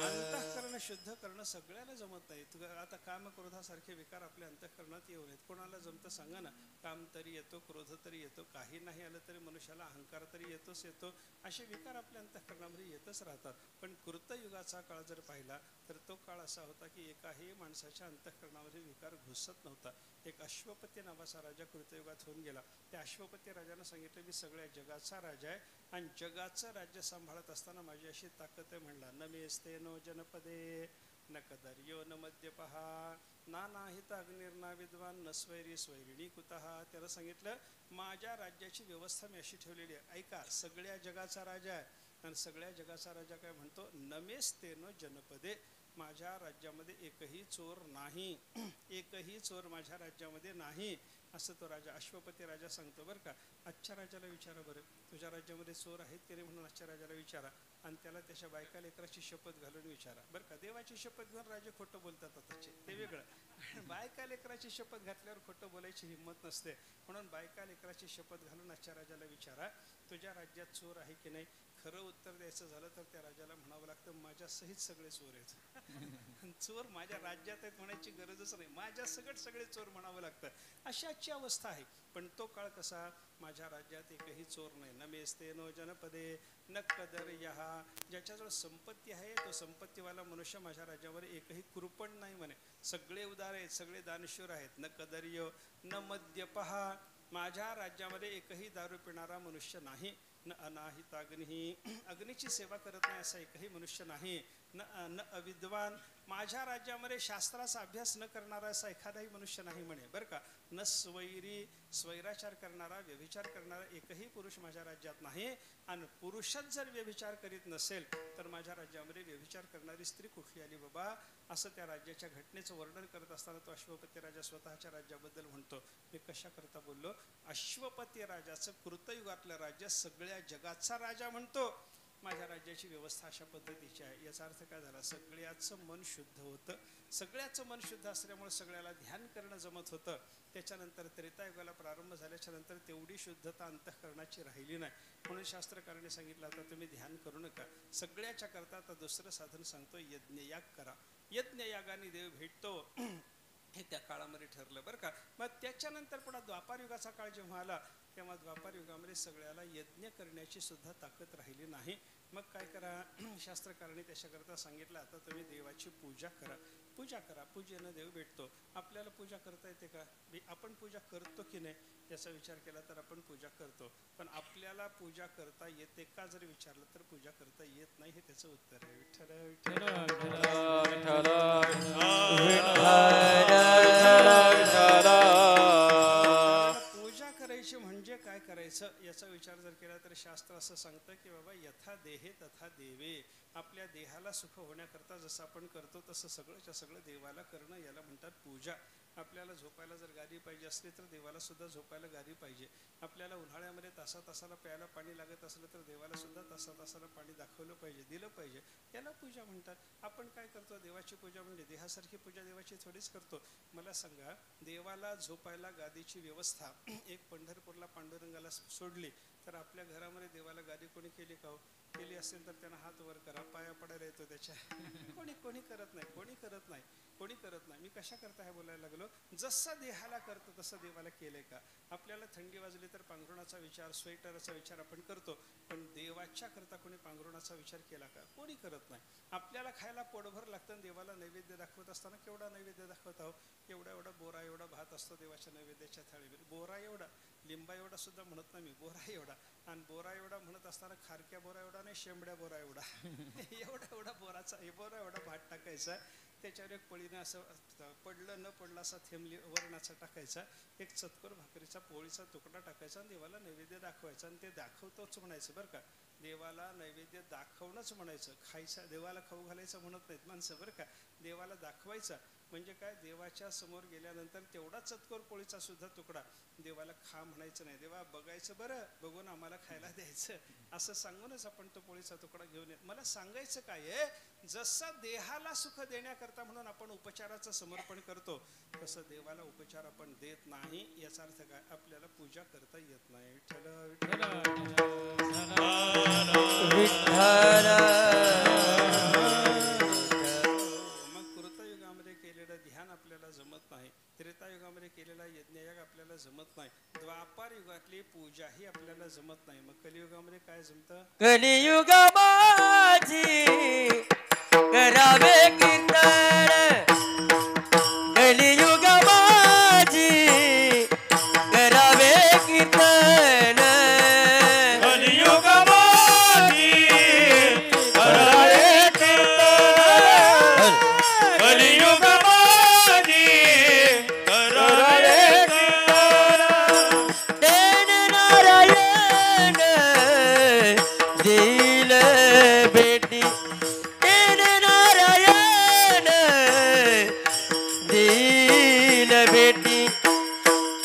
Speaker 3: अंतःकरण शुद्ध करणं सगळ्याला जमत नाही. आता काम क्रोधासारखे विकार आपल्या अंतःकरणात येऊ नयेत. कोणाला जमतं सांगा ना. काम तरी येतो, क्रोध तरी येतो, काही नाही आलं तरी मनुष्याला अहंकार तरी येतोच येतो. असे विकार आपल्या अंतःकरणामध्ये येतच राहतात. पण कृतयुगाचा काळ जर पाहिला तर तो काळ असा होता की एकाही माणसाच्या अंतःकरणामध्ये विकार घुसत नव्हता. एक अश्वपती नावाचा राजा कृतयुगात होऊन गेला. त्या अश्वपती राजानं सांगितलं मी सगळ्या जगाचा राजा आहे आणि जगाचं राज्य सांभाळत असताना माझी अशी ताकद आहे. म्हणला न मेस्ते नो जनपदे न कदर्यो न मद्यपहा ना नाहित अग्निर्ना विद्वान न स्वैरी स्वैरिणी कुतः. त्याला सांगितलं माझ्या राज्याची व्यवस्था मी अशी ठेवलेली आहे. ऐका, सगळ्या जगाचा राजा आहे आणि सगळ्या जगाचा राजा काय म्हणतो नमेस्ते नो जनपदे, माझ्या राज्यामध्ये एकही चोर नाही, एकही चोर माझ्या राज्यामध्ये नाही, असं तो राजा अश्वपती राजा सांगतो. बरं का, आजच्या राजाला विचारा बरं तुझ्या राज्यामध्ये चोर आहेत की नाही म्हणून आजच्या राजाला विचारा आणि त्याला त्याच्या बायका लेकराची शपथ घालून विचारा. बरं का, देवाची शपथ घेऊन राजे खोटं बोलतात आताचे, ते वेगळं. बायका लेकराची शपथ घातल्यावर खोटं बोलायची हिंमत नसते. म्हणून बायका लेकराची शपथ घालून आजच्या राजाला विचारा तुझ्या राज्यात चोर आहे की नाही. खरं उत्तर द्यायचं झालं तर त्या राजाला म्हणावं लागतं माझ्या सहित सगळे चोर आहेत. चोर माझ्या राज्यात आहेत म्हणायची गरजच नाही, माझ्या सगळं सगळे चोर म्हणावं लागतं. अशी आजची अवस्था आहे. पण तो काळ कसा, माझ्या राज्यात एकही चोर नाही. न मेस्ते नो जनपदे न कदर यहा, ज्याच्याजवळ संपत्ती आहे तो संपत्तीवाला मनुष्य माझ्या राज्यामध्ये एकही कुरपण नाही म्हणे. सगळे उदार आहेत, सगळे दानशूर आहेत. न कदर्य न मद्यपहा, माझ्या राज्यामध्ये एकही दारू पिणारा मनुष्य नाही. न अनाहित अग्नी, अग्नीची सेवा करत नाही असा एकही मनुष्य नाही. न अविद्वान, माझ्या राज्यामध्ये शास्त्राचा अभ्यास न करणारा असा एखादाही मनुष्य नाही म्हणे. बरं का, न स्वैरी, स्वैराचार करणारा व्यभिचार करणारा एकही पुरुष माझ्या राज्यात नाही. आणि पुरुषच जर व्यभिचार करीत नसेल तर माझ्या राज्यामध्ये व्यभिचार करणारी स्त्री कुठली आली बाबा, असं त्या राज्याच्या घटनेचं वर्णन करत असताना तो अश्वपती राजा स्वतःच्या राज्याबद्दल म्हणतो. मी कशा करता बोललो, अश्वपती राजाचं कृतयुगातलं राज्य सगळ्या जगाचा राजा म्हणतो. माझ्या राज्याची व्यवस्था अशा पद्धतीची आहे. याचा अर्थ काय झाला, सगळ्याचं मन शुद्ध होतं. सगळ्याचं मन शुद्ध असल्यामुळे सगळ्याला ध्यान करणं जमत होतं. त्याच्यानंतर त्रेतायुगाला प्रारंभ झाल्याच्या नंतर तेवढी शुद्धता अंतःकरणाची राहिली नाही. म्हणून शास्त्रकारांनी सांगितलं आता तुम्ही ध्यान करू नका, सगळ्याच्या करता आता दुसरं साधन सांगतो, यज्ञयाग करा. यज्ञयागाने देव भेटतो हे त्या काळामध्ये ठरलं. बरं का, मग त्याच्यानंतर पुन्हा द्वापारयुगाचा काळ जेव्हा आला तेव्हा द्वापारयुगामध्ये सगळ्याला यज्ञ करण्याची सुद्धा ताकद राहिली नाही. मग काय करा, शास्त्रकारांनी त्याच्याकरता सांगितलं आता तुम्ही देवाची पूजा करा. पूजा करा, पूजेनं देव भेटतो. आपल्याला पूजा करता येते का, आपण पूजा करतो की नाही याचा विचार केला तर आपण पूजा करतो. पण आपल्याला पूजा करता येते का जर विचारलं तर पूजा करता येत नाही, हे त्याचं उत्तर आहे. विठ्ठल पूजा करायची म्हणजे काय करायचं याचा विचार जर केला तर शास्त्र असं सांगतं की बाबा यथा देहे तथा देवे, आपल्या देहाला सुख होण्याकरता जसं आपण करतो तसं सगळंच्या सगळं देवाला करणं, याला म्हणतात पूजा. आपल्याला झोपायला जर गादी पाहिजे असली तर देवाला सुद्धा झोपायला गादी पाहिजे. आपल्याला उन्हाळ्यामध्ये तासा तासाला प्यायला पाणी लागत असलं तर देवाला सुद्धा तासा तासाला पाणी दाखवलं पाहिजे, दिलं पाहिजे, याला पूजा म्हणतात. आपण काय करतो, देवाची पूजा म्हणजे देहासारखी पूजा देवाची थोडीच करतो. मला सांगा, देवाला झोपायला गादीची व्यवस्था एक पंढरपूरला पांडुरंगाला सोडली तर आपल्या घरामध्ये देवाला गादी कोणी केली का हो? केली असेल तर त्यांना हात वर करा, पाया पडायला येतो त्याच्या. कोणी करत नाही, कोणी करत नाही, कोणी करत नाही. मी कशा करता हे बोलायला लागलो, जसं देहाला करतो तसं देवाला केलंय का. आपल्याला थंडी वाजली तर पांघरुणाचा विचार, स्वेटरचा विचार आपण करतो, पण देवाच्या करता कोणी पांघरुणाचा विचार केला का, कोणी करत नाही. आपल्याला खायला पोटभर लागतं, देवाला नैवेद्य दाखवत असताना केवढा नैवेद्य दाखवत आहो, एवढा एवढा बोरा एवढा भात असतो देवाच्या नैवेद्याच्या थाळीमध्ये. बोरा एवढा, लिंबा एवढा सुद्धा म्हणत नाही मी, बोरा एवढा. आणि बोरा एवढा म्हणत असताना खारक्या बोरा एवढा नाही, शेंबड्या बोरा एवढा. एवढा एवढा बोराचा बोरा एवढा भात टाकायचा, त्याच्यावर एक पळीनं असं पडलं न पडलं असा थेंबली वरणाचा टाकायचा, एक चतकोर भाकरीचा पोळीचा तुकडा टाकायचा आणि देवाला नैवेद्य दाखवायचा. आणि ते दाखवतोच म्हणायचं बरं का, देवाला नैवेद्य दाखवणंच म्हणायचं. खायचं, देवाला खाऊ घालायचं म्हणत नाहीत माणसं बरं का, देवाला दाखवायचा. म्हणजे काय, देवाच्या समोर गेल्यानंतर तेवढा चतकोर पोळीचा सुद्धा तुकडा देवाला खा म्हणायचं नाही. देवा बघायचं, बरं बघून आम्हाला खायला द्यायचं, असं सांगूनच आपण तो पोळीचा तुकडा घेऊन येत. मला सांगायचं काय आहे, जसं देहाला सुख देण्याकरता म्हणून आपण उपचाराचं समर्पण करतो, तसं देवाला उपचार आपण देत नाही. याचा अर्थ काय, आपल्याला पूजा करता येत नाही. मग कृतयुगामध्ये केलेलं ध्यान आपल्याला जमत नाही, त्रेतायुगामध्ये केलेला यज्ञयाग आपल्याला जमत नाही, द्वापार युगातली पूजा ही आपल्याला जमत नाही. मग कलियुगामध्ये काय जमतं?
Speaker 1: कलियुग माझी करावे कीर्तन, कलियुग माझी करावे कीर्तन,
Speaker 2: कलियुग माझी करावे कीर्तन, कलियुग माझी करावे कीर्तन.
Speaker 1: देन नारायण देईल भेटी, देन नारायण देईल भेटी,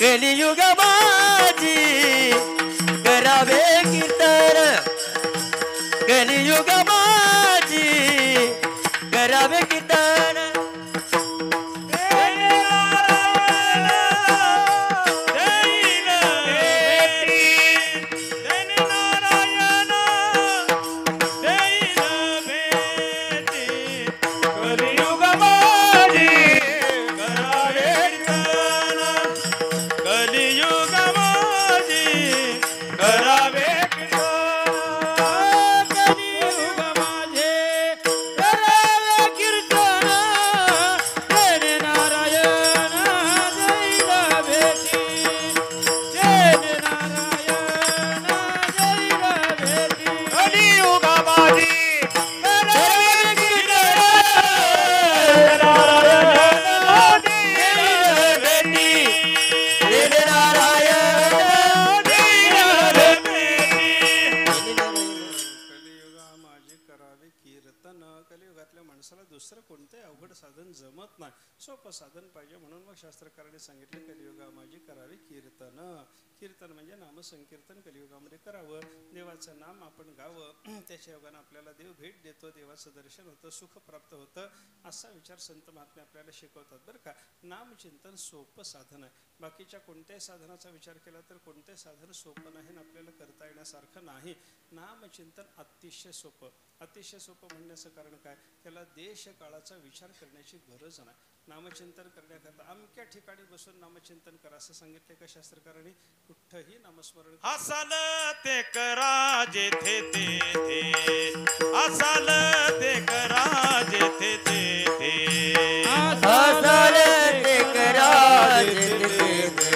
Speaker 1: कलियुग माझी करावे कीर्तन, कलियुग माझी करावे कीर्तन.
Speaker 3: कलियुगातल्या माणसाला दुसरं कोणतंही अवघड साधन जमत नाही, सोपं साधन पाहिजे. म्हणून मग शास्त्रकारांनी सांगितलं, कलियुगा माझी करावी कीर्तन. कीर्तन म्हणजे नामसंकीर्तन कलियुगामध्ये करावं, देवाचं नाम आपण गावं, त्याच्या योगानं आपल्याला देव भेट देतो, देवाचं दर्शन होतं, सुख प्राप्त होतं, असा विचार संत महात्मे आपल्याला शिकवतात. बरं का, नामचिंतन सोपं साधन आहे. बाकीच्या कोणत्याही साधनाचा विचार केला तर कोणतेही साधन सोपं नाही, आपल्याला करता येण्यासारखं नाही. नामचिंतन अतिशय सोपं. अतिशय सोपं म्हणण्याचं कारण काय, त्याला देश काळाचा विचार करण्याची गरज नाही. नामचिंतन करण्याकरता अमक्या ठिकाणी बसून नामचिंतन करा असं सांगितले का शास्त्रकारांनी? कुठंही नामस्मरण
Speaker 2: असाल ते करा जेथे तेथे, असाल ते करा जेथे तेथे,
Speaker 1: असाल ते करा जेथे तेथे,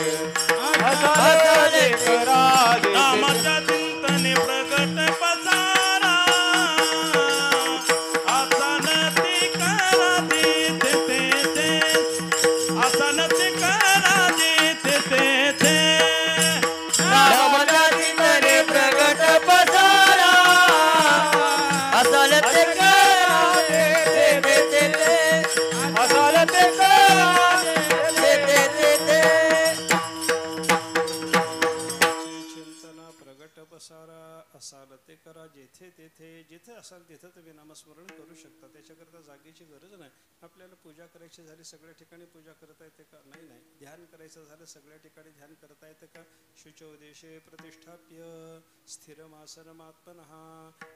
Speaker 1: असाल ते करा
Speaker 2: नामाच्या चिंतने प्रगट पसारा, असाल ते करा जेथे तेथे, असाल ते करा जेथे तेथे,
Speaker 1: नामाच्या चिंतने प्रगट पसारा, असाल ते करा जेथे तेथे, असाल ते करा जेथे तेथे.
Speaker 3: चिंतना प्रगट पसारा, असाल ते करा जेथे तेथे. जिथे असाल तिथं तुम्ही नामस्मरण करू शकता, त्याच्याकरता जागेची गरज नाही. आपल्याला पूजा करायची झाली सगळ्या ठिकाणी पूजा करता येते का? नाही. ध्यान करायचं झालं सगळ्या ठिकाणी ध्यान करता येतं का? शुचोदेशे प्रतिष्ठाप्य स्थिरमासनम आत्मनः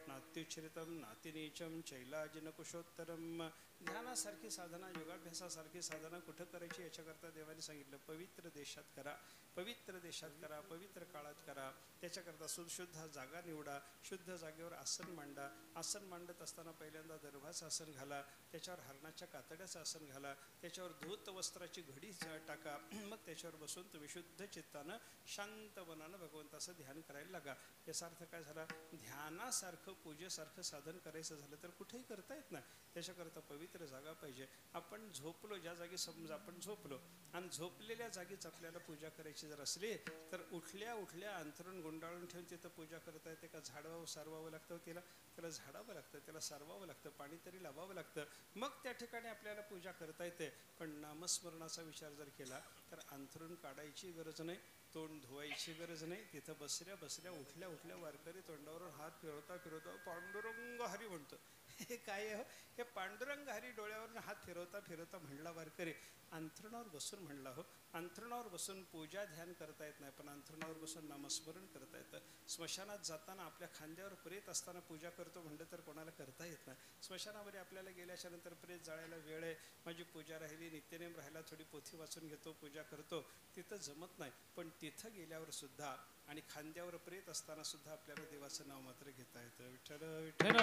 Speaker 3: नात्युच्छ्रितम नातिनीचम चैलाजिन कुशोत्तरम. ध्यानासारखी साधना, योगाभ्यासासारखी साधना कुठं करायची याच्याकरता देवाने सांगितलं, पवित्र देशात करा, पवित्र देशात करा, पवित्र काळात करा. त्याच्याकरता शुद्ध जागा निवडा, शुद्ध जागेवर आसन मांडा. आसन मांडत असताना पहिल्यांदा दर्भाचं आसन घाला, त्याच्यावर हरणाच्या कातड्याचं आसन घाला, त्याच्यावर धूत वस्त्राची घडी टाका. मग त्याच्यावर बसून तुम्ही शुद्ध चित्तानं शांत मनानं भगवंताचं ध्यान करायला लागा. याचा अर्थ काय झाला, ध्यानासारखं पूजेसारखं साधन करायचं झालं तर कुठेही करता येत नाही. त्याच्याकरता पवित्र पवित्र जागा पाहिजे. आपण झोपलो ज्या जागी, समजा आपण झोपलो आणि झोपलेल्या जागीच आपल्याला पूजा करायची जर असली तर उठल्या उठल्या अंथरूण गुंडाळून ठेवून तिथं पूजा करता येते का? झाडवावं सारवावं लागतं त्याला झाडावं लागतं, त्याला सारवावं लागतं, पाणी तरी लावावं लागतं, मग त्या ठिकाणी आपल्याला पूजा करता येते. पण नामस्मरणाचा विचार जर केला तर अंथरूण काढायची गरज नाही, तोंड धुवायची गरज नाही. तिथं बसल्या बसल्या उठल्या उठल्या वारकरी तोंडावरून हात फिरवता फिरवता पांडुरंग हरी म्हणतो. हे काय आहे? हे पांडुरंग हरी डोळ्यावरून हात फिरवता फिरवता म्हणला वारकरी. अंथरुणावर बसून म्हणला हो. अंथरुणावर बसून पूजा ध्यान करता येत नाही, पण अंथरुणावर बसून नामस्मरण करता येतं. स्मशानात जाताना आपल्या खांद्यावर प्रेत असताना पूजा करतो म्हणलं तर कोणाला करता येत नाही. स्मशानामध्ये आपल्याला गेल्याच्या नंतर प्रेत जाळायला वेळ आहे, माझी पूजा राहिली, नित्यनेम राहिला, थोडी पोथी वाचून घेतो, पूजा करतो, तिथं जमत नाही. पण तिथं गेल्यावर सुद्धा आणि खांद्यावर प्रेत असताना सुद्धा आपल्याला देवाचं नाव मात्र घेता येतं. विठ्ठल विठ्ठल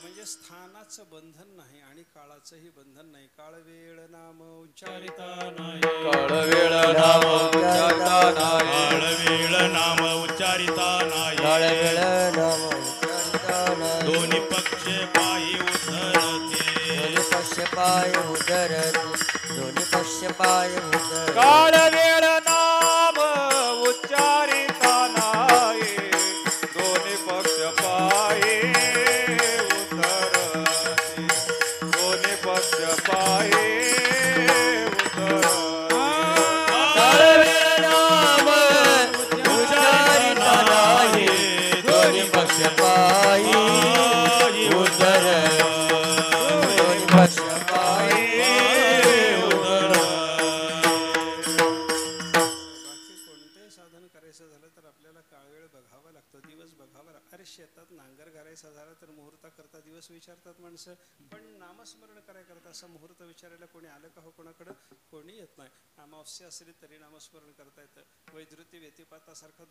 Speaker 3: म्हणजे स्थानाचं बंधन नाही आणि काळाचंही बंधन नाही. काळ वेळ नाम उच्चारिता नाही,
Speaker 1: काळ वेळ नाम उच्चारिता नाही,
Speaker 2: काळ वेळ नाम उच्चारिता नाही,
Speaker 1: काळ वेळ नाम उच्चारिता नाही.
Speaker 2: दोन्ही पक्ष पायी उतरते,
Speaker 1: दोन्ही पक्ष पाय उदरते, दोन्ही पक्ष पाय उदरते.
Speaker 4: काळ वेळ नाम उच्चारिता नाही, दोन्ही पक्ष पायी उतरते, दोन्ही पक्ष पायी उतरते.
Speaker 1: काळ वेळ नाम उच्चारिता नाही, दोन्ही पक्ष पाय उदरते, दोन्ही पक्ष पाय
Speaker 3: बाकी कोणतेही साधन करायचं झालं तर आपल्याला काळवेळ बघावा लागतो, दिवस बघावा लागतो. अरे शेतात नांगर घालायचा झाला तर मुहूर्ता करता दिवस विचारतात माणसं, पण नामस्मरण कराय करता असा मुहूर्त विचारायला कोणी आलं का हो? कोणाकडं कोणी येत नाही. अमावस्या असली तरी नामस्मरण करता येतं, वैधृती व्यतिपातासारखा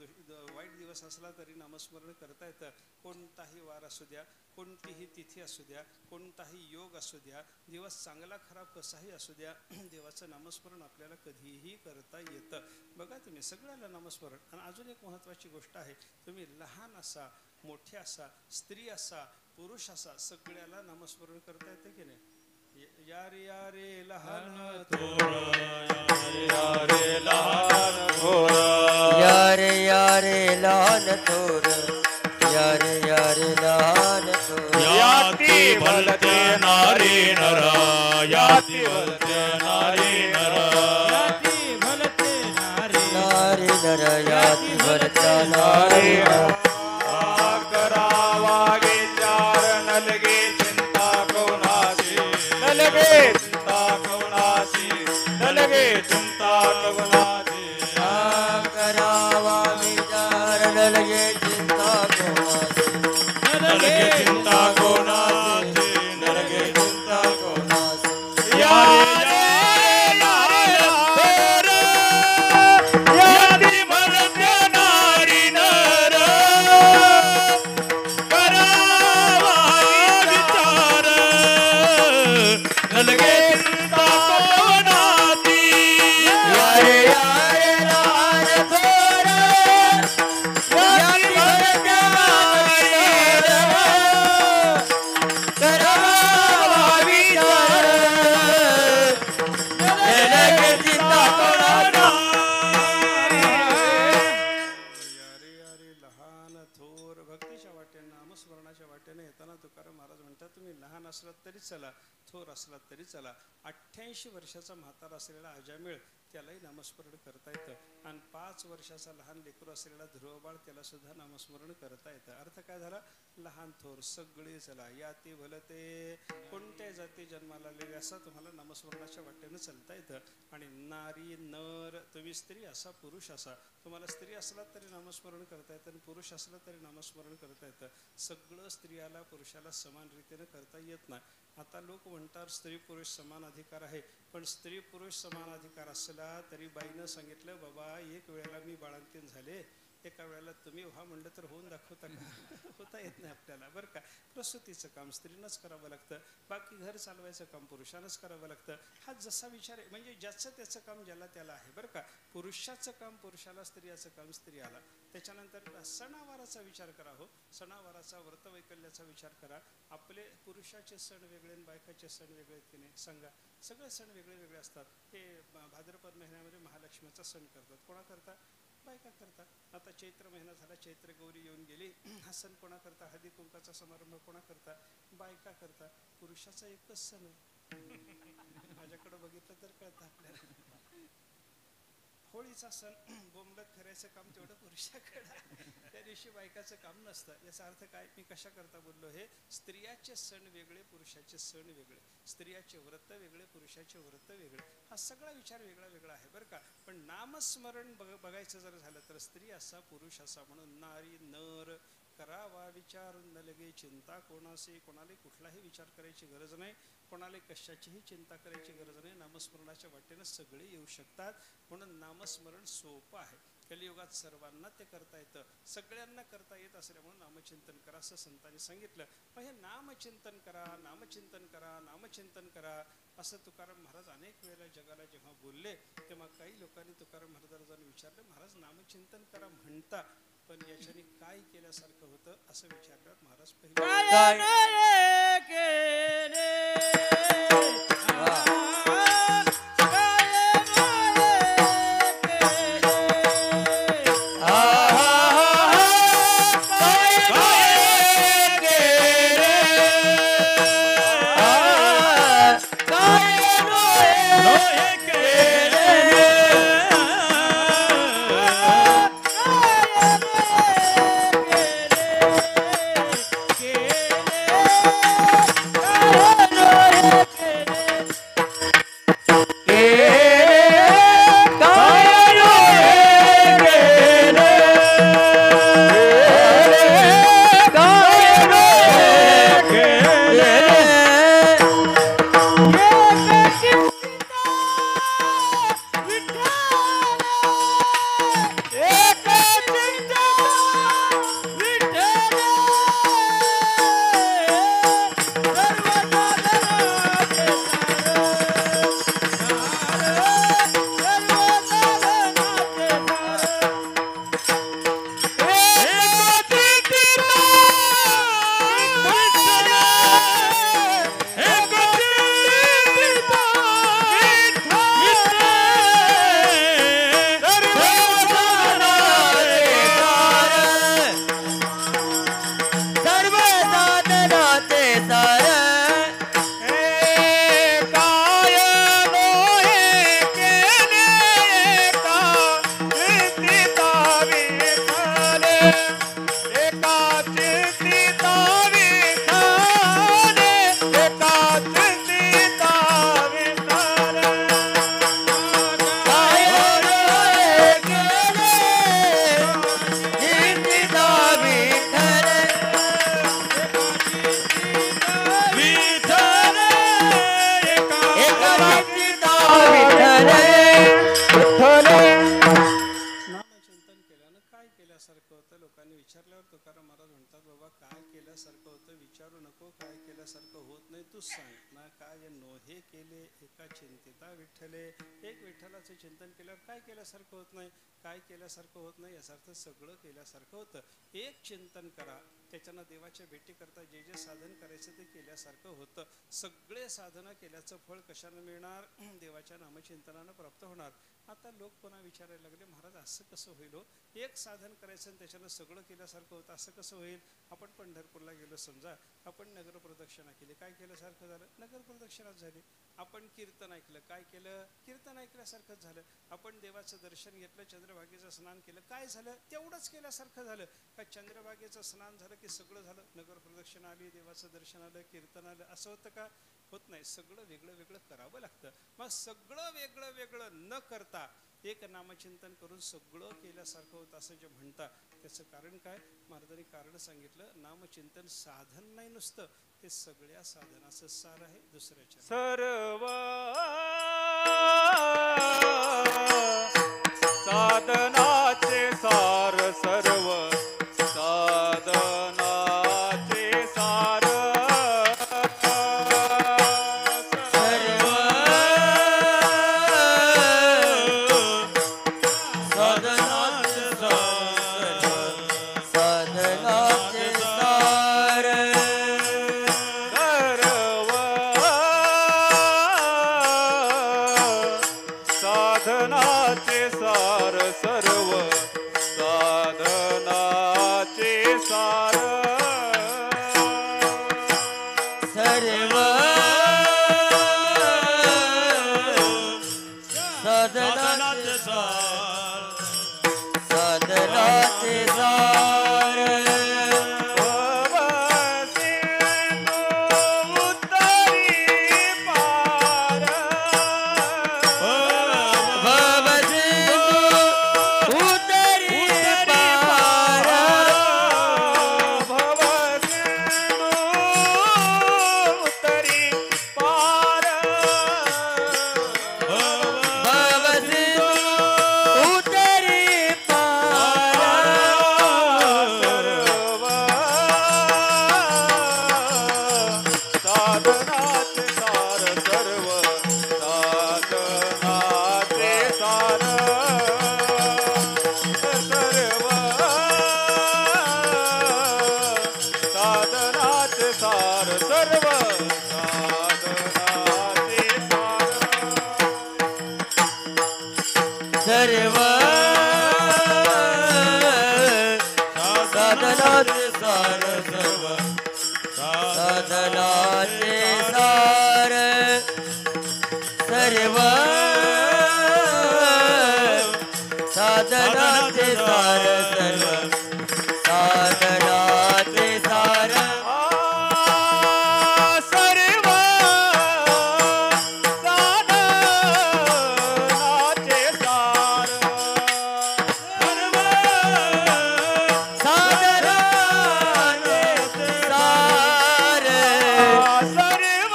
Speaker 3: वाईट दिवस असला तरी नामस्मरण करता येतं. कोणताही वार असू द्या, कोणतीही तिथी असू द्या, कोणताही योग असू द्या, दिवस चांगला खराब कसाही असू द्या, देवाचं नामस्मरण आपल्याला कधीही करता येतं. बघा तुम्ही सगळ्याला नामस्मरण. आणि अजून एक महत्त्वाची गोष्ट आहे, तुम्ही लहान असा, मोठे असा, स्त्री असा, पुरुष असा, सगळ्याला नामस्मरण करता येते की नाही? या रे लहान थोर,
Speaker 4: या रे लहान थोर,
Speaker 1: या रे लहान थोर, या रे लहान थोर.
Speaker 2: याती भलते नारी नर, याती भलते नारी नर,
Speaker 1: नारी नर याती भरता नारी नर.
Speaker 4: करावा विचार नलगे चिंता कोणाची, नलगे चिंता कोणाची, नलगे चिंता कोणाची.
Speaker 1: करावा विचार नलगे चिंता कोणाची,
Speaker 2: नलगे चिंता कोणाची, नलगे चिंता
Speaker 1: कोणाची.
Speaker 2: या रे लहान थोर, याती भलते नारी नर, करावा विचार नलगे चिंता कोणाची.
Speaker 1: या रे लहान थोर, याती भरता नारी नर. करावा विचार नलगे चिंता कोणाची.
Speaker 3: यारे लहान थोर. भक्तीच्या वाटेने, नामस्मरणाच्या वाटेने येताना तुकाराम महाराज म्हणतात, तुम्ही लहान असलात तरी चला, थोर असलात तरी चला. 88 वर्षाचा म्हातारा असलेला अजामिळ त्यालाही नामस्मरण करता येतं, आणि 5 वर्षाचा लहान लेकरू असलेला ध्रुवबाळ त्याला सुद्धा नामस्मरण करता येतं. अर्थ काय झाला? लहान थोर सगळे चला, याती भलते, कोणत्याही जाती जन्माला आलेले असा तुम्हाला नामस्मरणाच्या वाटेनं चालता येतं. आणि नारी नर, तुम्ही स्त्री असा, पुरुष असा, तुम्हाला स्त्री असलात तरी नामस्मरण करता येतं आणि पुरुष असला तरी नामस्मरण करता येतं. सगळं स्त्रियाला पुरुषाला समान रीतीने करता येत नाही. आता लोक म्हणतात स्त्री पुरुष समान अधिकार आहे, पण स्त्री पुरुष समान अधिकार असला तरी बाईनं सांगितलं, बाबा एक वेळेला मी बाळंतीण झाले, एका वेळेला तुम्ही व्हा म्हणलं तर होऊन दाखवता का? होता येत नाही आपल्याला बरं का. प्रसूतीचं काम स्त्रीनंच करावं लागतं, बाकी घर चालवायचं काम पुरुषानंच करावं लागतं. हा जसा विचार आहे म्हणजे ज्याचं त्याचं काम ज्याला त्याला आहे बरं का. पुरुषाचं काम पुरुषाला, स्त्रियाचं काम स्त्रियाला. त्याच्यानंतर सणावाराचा विचार करा हो, सणावाराचा व्रतवैकल्याचा विचार करा. आपले पुरुषाचे सण वेगळे आणि बायकाचे सण वेगळे आहेत की नाही सांगा. सगळे सण वेगळे वेगळे असतात. हे भाद्रपद महिन्यामध्ये महालक्ष्मीचा सण करतात, कोणा करता? बायका करता. आता चैत्र महिना झाला, चैत्र गौरी येऊन गेली, हा सण कोणा करता? हळदी कुंकाचा समारंभ कोणा करता? बायका करता. पुरुषाचा एकच सण आहे, माझ्याकडे बघितलं तर कळतं आपल्याला. होळीचा सण बोंबलत फिरायचं काम तेवढं पुरुषाकडं, त्या दिवशी बायकाचं काम नसतं. याचा अर्थ काय? मी कशा करता बोललो? हे स्त्रियाचे सण वेगळे, पुरुषाचे सण वेगळे, स्त्रियाचे व्रत वेगळे, पुरुषाचे व्रत वेगळे. हा सगळा विचार वेगळा वेगळा आहे बरं का. पण नामस्मरण बघायचं जर झालं तर स्त्री असा पुरुष असा म्हणून नारी नर करावा विचार न लगे चिंता कोणाशी. कोणाला कुठलाही विचार करायची गरज नाही, कोणाला कशाचीही चिंता करायची गरज नाही. नामस्मरणाच्या वाटेनं सगळे येऊ शकतात, म्हणून नामस्मरण सोपं आहे. कलियुगात सर्वांना ते करता येतं, सगळ्यांना करता येत असल्यामुळे नामचिंतन करा असं संतांनी सांगितलं. मग हे नामचिंतन करा, नामचिंतन करा, नामचिंतन करा असं तुकाराम महाराज अनेक वेळेला जगाला जेव्हा बोलले तेव्हा काही लोकांनी तुकाराम महाराजांना विचारलं, महाराज नामचिंतन करा म्हणता पण याच्याने काय केल्यासारखं होतं असं विचारल्यावर महाराज चिंतन केल्यावर काय केल्यासारखं होत नाही, काय केल्यासारखं होत नाही याचा अर्थ सगळं केल्यासारखं होतं. एक चिंतन करा, त्याच्यानं देवाच्या भेटी करता जे जे साधन करायचं ते केल्यासारखं होतं. सगळे साधना केल्याचं फळ कशानं मिळणार? देवाच्या नामचिंतनानं प्राप्त होणार. आता लोक पुन्हा विचारायला लागले, महाराज असं कसं होईल हो? एक साधन करायचं आणि त्याच्यानं सगळं केल्यासारखं होतं, असं कसं होईल? आपण पंढरपूरला गेलो समजा, आपण नगर प्रदक्षिणा केली, काय केल्यासारखं झालं? नगर प्रदक्षिणाच झाली. आपण कीर्तन ऐकलं, काय केलं? कीर्तन ऐकल्यासारखंच झालं. आपण देवाचं दर्शन घेतलं, चंद्रभागेचं स्नान केलं, काय झालं? तेवढंच केल्यासारखं झालं. का चंद्रभागेचं स्नान झालं की सगळं झालं? नगर प्रदक्षिणा आली, देवाचं दर्शन आलं, कीर्तन आलं, असं होतं का? होत नाही. सगळं वेगळं वेगळं करावं लागतं. मग सगळं वेगळं वेगळं न करता एक नामचिंतन करून सगळं केल्यासारखं होतं असं जे म्हणतात, त्याचं कारण काय? महाराजांनी कारण सांगितलं. नामचिंतन साधन नाही नुसतं, ते सगळ्या साधनाचं सार आहे. दुसऱ्याच्या
Speaker 4: सर्व साधनाचे सार
Speaker 1: सर्व साधनाचे सार सर्व साधनाचे सार सर्व साधनाचे सार सर्व साधनाचे सार
Speaker 2: सर्व साधनाचे सार सर्व
Speaker 1: साधनाचे सार
Speaker 2: सर्व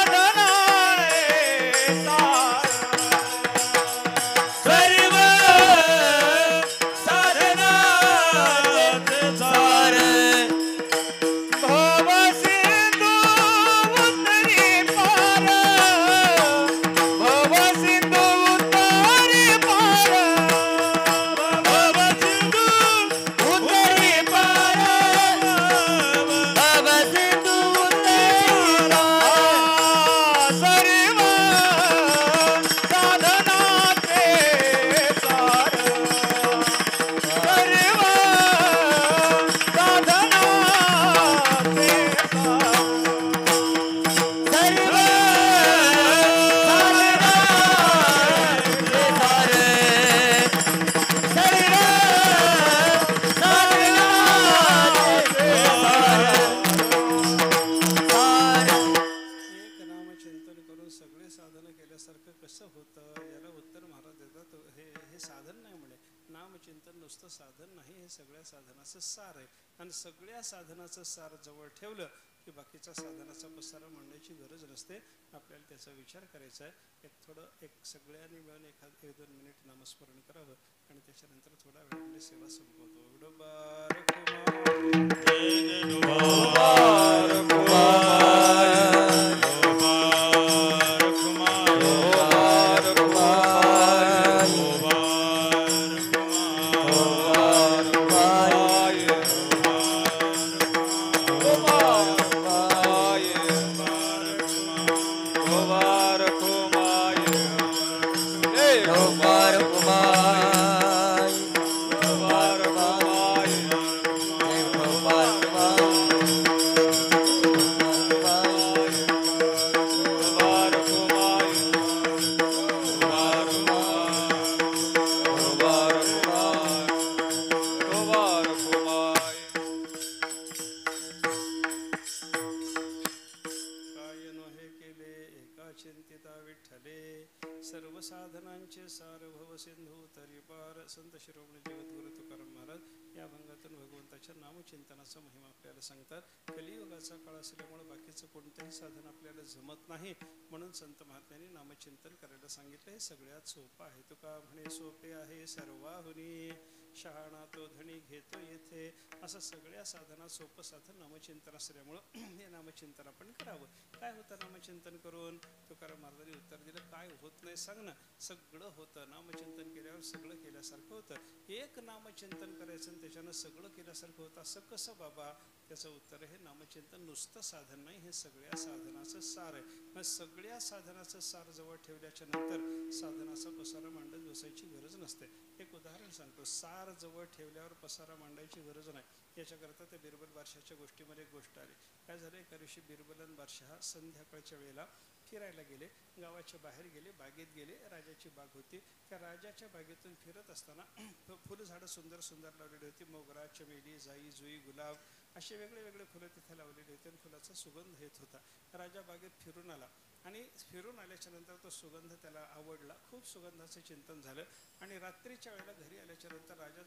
Speaker 2: साधनाचे सार
Speaker 1: सर्व साधनाचे सार
Speaker 2: भव सिंधू उतरी पार भव सिंधू उतरी पार भव सिंधू
Speaker 1: उतरी पार बाबा सिंधू उतरी पार
Speaker 2: सर्व साधनाचे सार सर्व साधनाचे
Speaker 3: एक नामचिंतन करून सगळे साधन केल्यासारखं कसं होतं याला उत्तर महाराज देतात हे साधन नाही म्हणे. नामचिंतन नुसतं साधन नाही, हे सगळ्या साधनाचं सार आहे. आणि सगळ्या साधनाचं सार जवळ ठेवलं की बाकीच्या साधनाचा पसारा मांडण्याची गरज नसते. आपल्याला त्याचा विचार करायचा आहे. एक सगळ्यांनी मिळून 1-2 मिनिट नामस्मरण करावं आणि त्याच्यानंतर थोडा वेळामध्ये सेवा संपवतो. सर्व साधनांचे सार भव सिंधू तरी पार. संत शिरोमणी जगद्गुरु तुकाराम महाराज या भंगातून भगवंताच्या नामचिंतनाचा महिमा आपल्याला सांगतात. कलियुगाचा काळ असल्यामुळे बाकीचं कोणतंही साधन आपल्याला जमत नाही, म्हणून संत महात्म्यांनी नामचिंतन करायला सांगितलं. हे सगळ्यात सोपं आहे. तुका म्हणे सोपे आहे सर्वाहुनी, शहाणा तो धणी घेतो येथे. असं सगळ्या साधनात सोपं साधन नामचिंतन असल्यामुळं हे नामचिंतन आपण करावं. काय होतं नामचिंतन करून? तुकाराम महाराजांनी उत्तर दिलं, काय होत नाही सांग ना. सगळं होतं. नामचिंतन केल्यावर सगळं केल्यासारखं होतं. एक नामचिंतन करायचं आणि त्याच्यानं सगळं केल्यासारखं होतं असं कसं बाबा? त्याचं उत्तर हे नामचिंतन नुसतं साधन नाही, हे सगळ्या साधनाचं सार आहे. मग सगळ्या साधनाचं सार जवळ ठेवल्याच्या नंतर साधनाचा पसारा मांडत बसायची गरज नसते. एक उदाहरण सांगतो. सार जवळ ठेवल्यावर पसारा मांडायची गरज नाही. याच्याकरता त्या बिरबल बादशहाच्या गोष्टीमध्ये एक गोष्ट आली. काय झालं? एका दिवशी बिरबल आणि बादशहा संध्याकाळच्या वेळेला फिरायला गेले. गावाच्या बाहेर गेले, बागेत गेले. राजाची बाग होती. त्या राजाच्या बागेतून फिरत असताना फुलझाडं सुंदर सुंदर लावलेली होती. मोगरा, चमेली, जाई, जुई, गुलाब असे वेगळे वेगळे फुलं तिथे लावलेली होती आणि फुलाचा सुगंध येत होता. राजा बागेत फिरून आला आणि फिरून आल्याच्या नंतर तो सुगंध त्याला आवडला. खूप सुगंधाचं चिंतन झालं आणि रात्रीच्या वेळेला घरी आल्याच्या नंतर राजा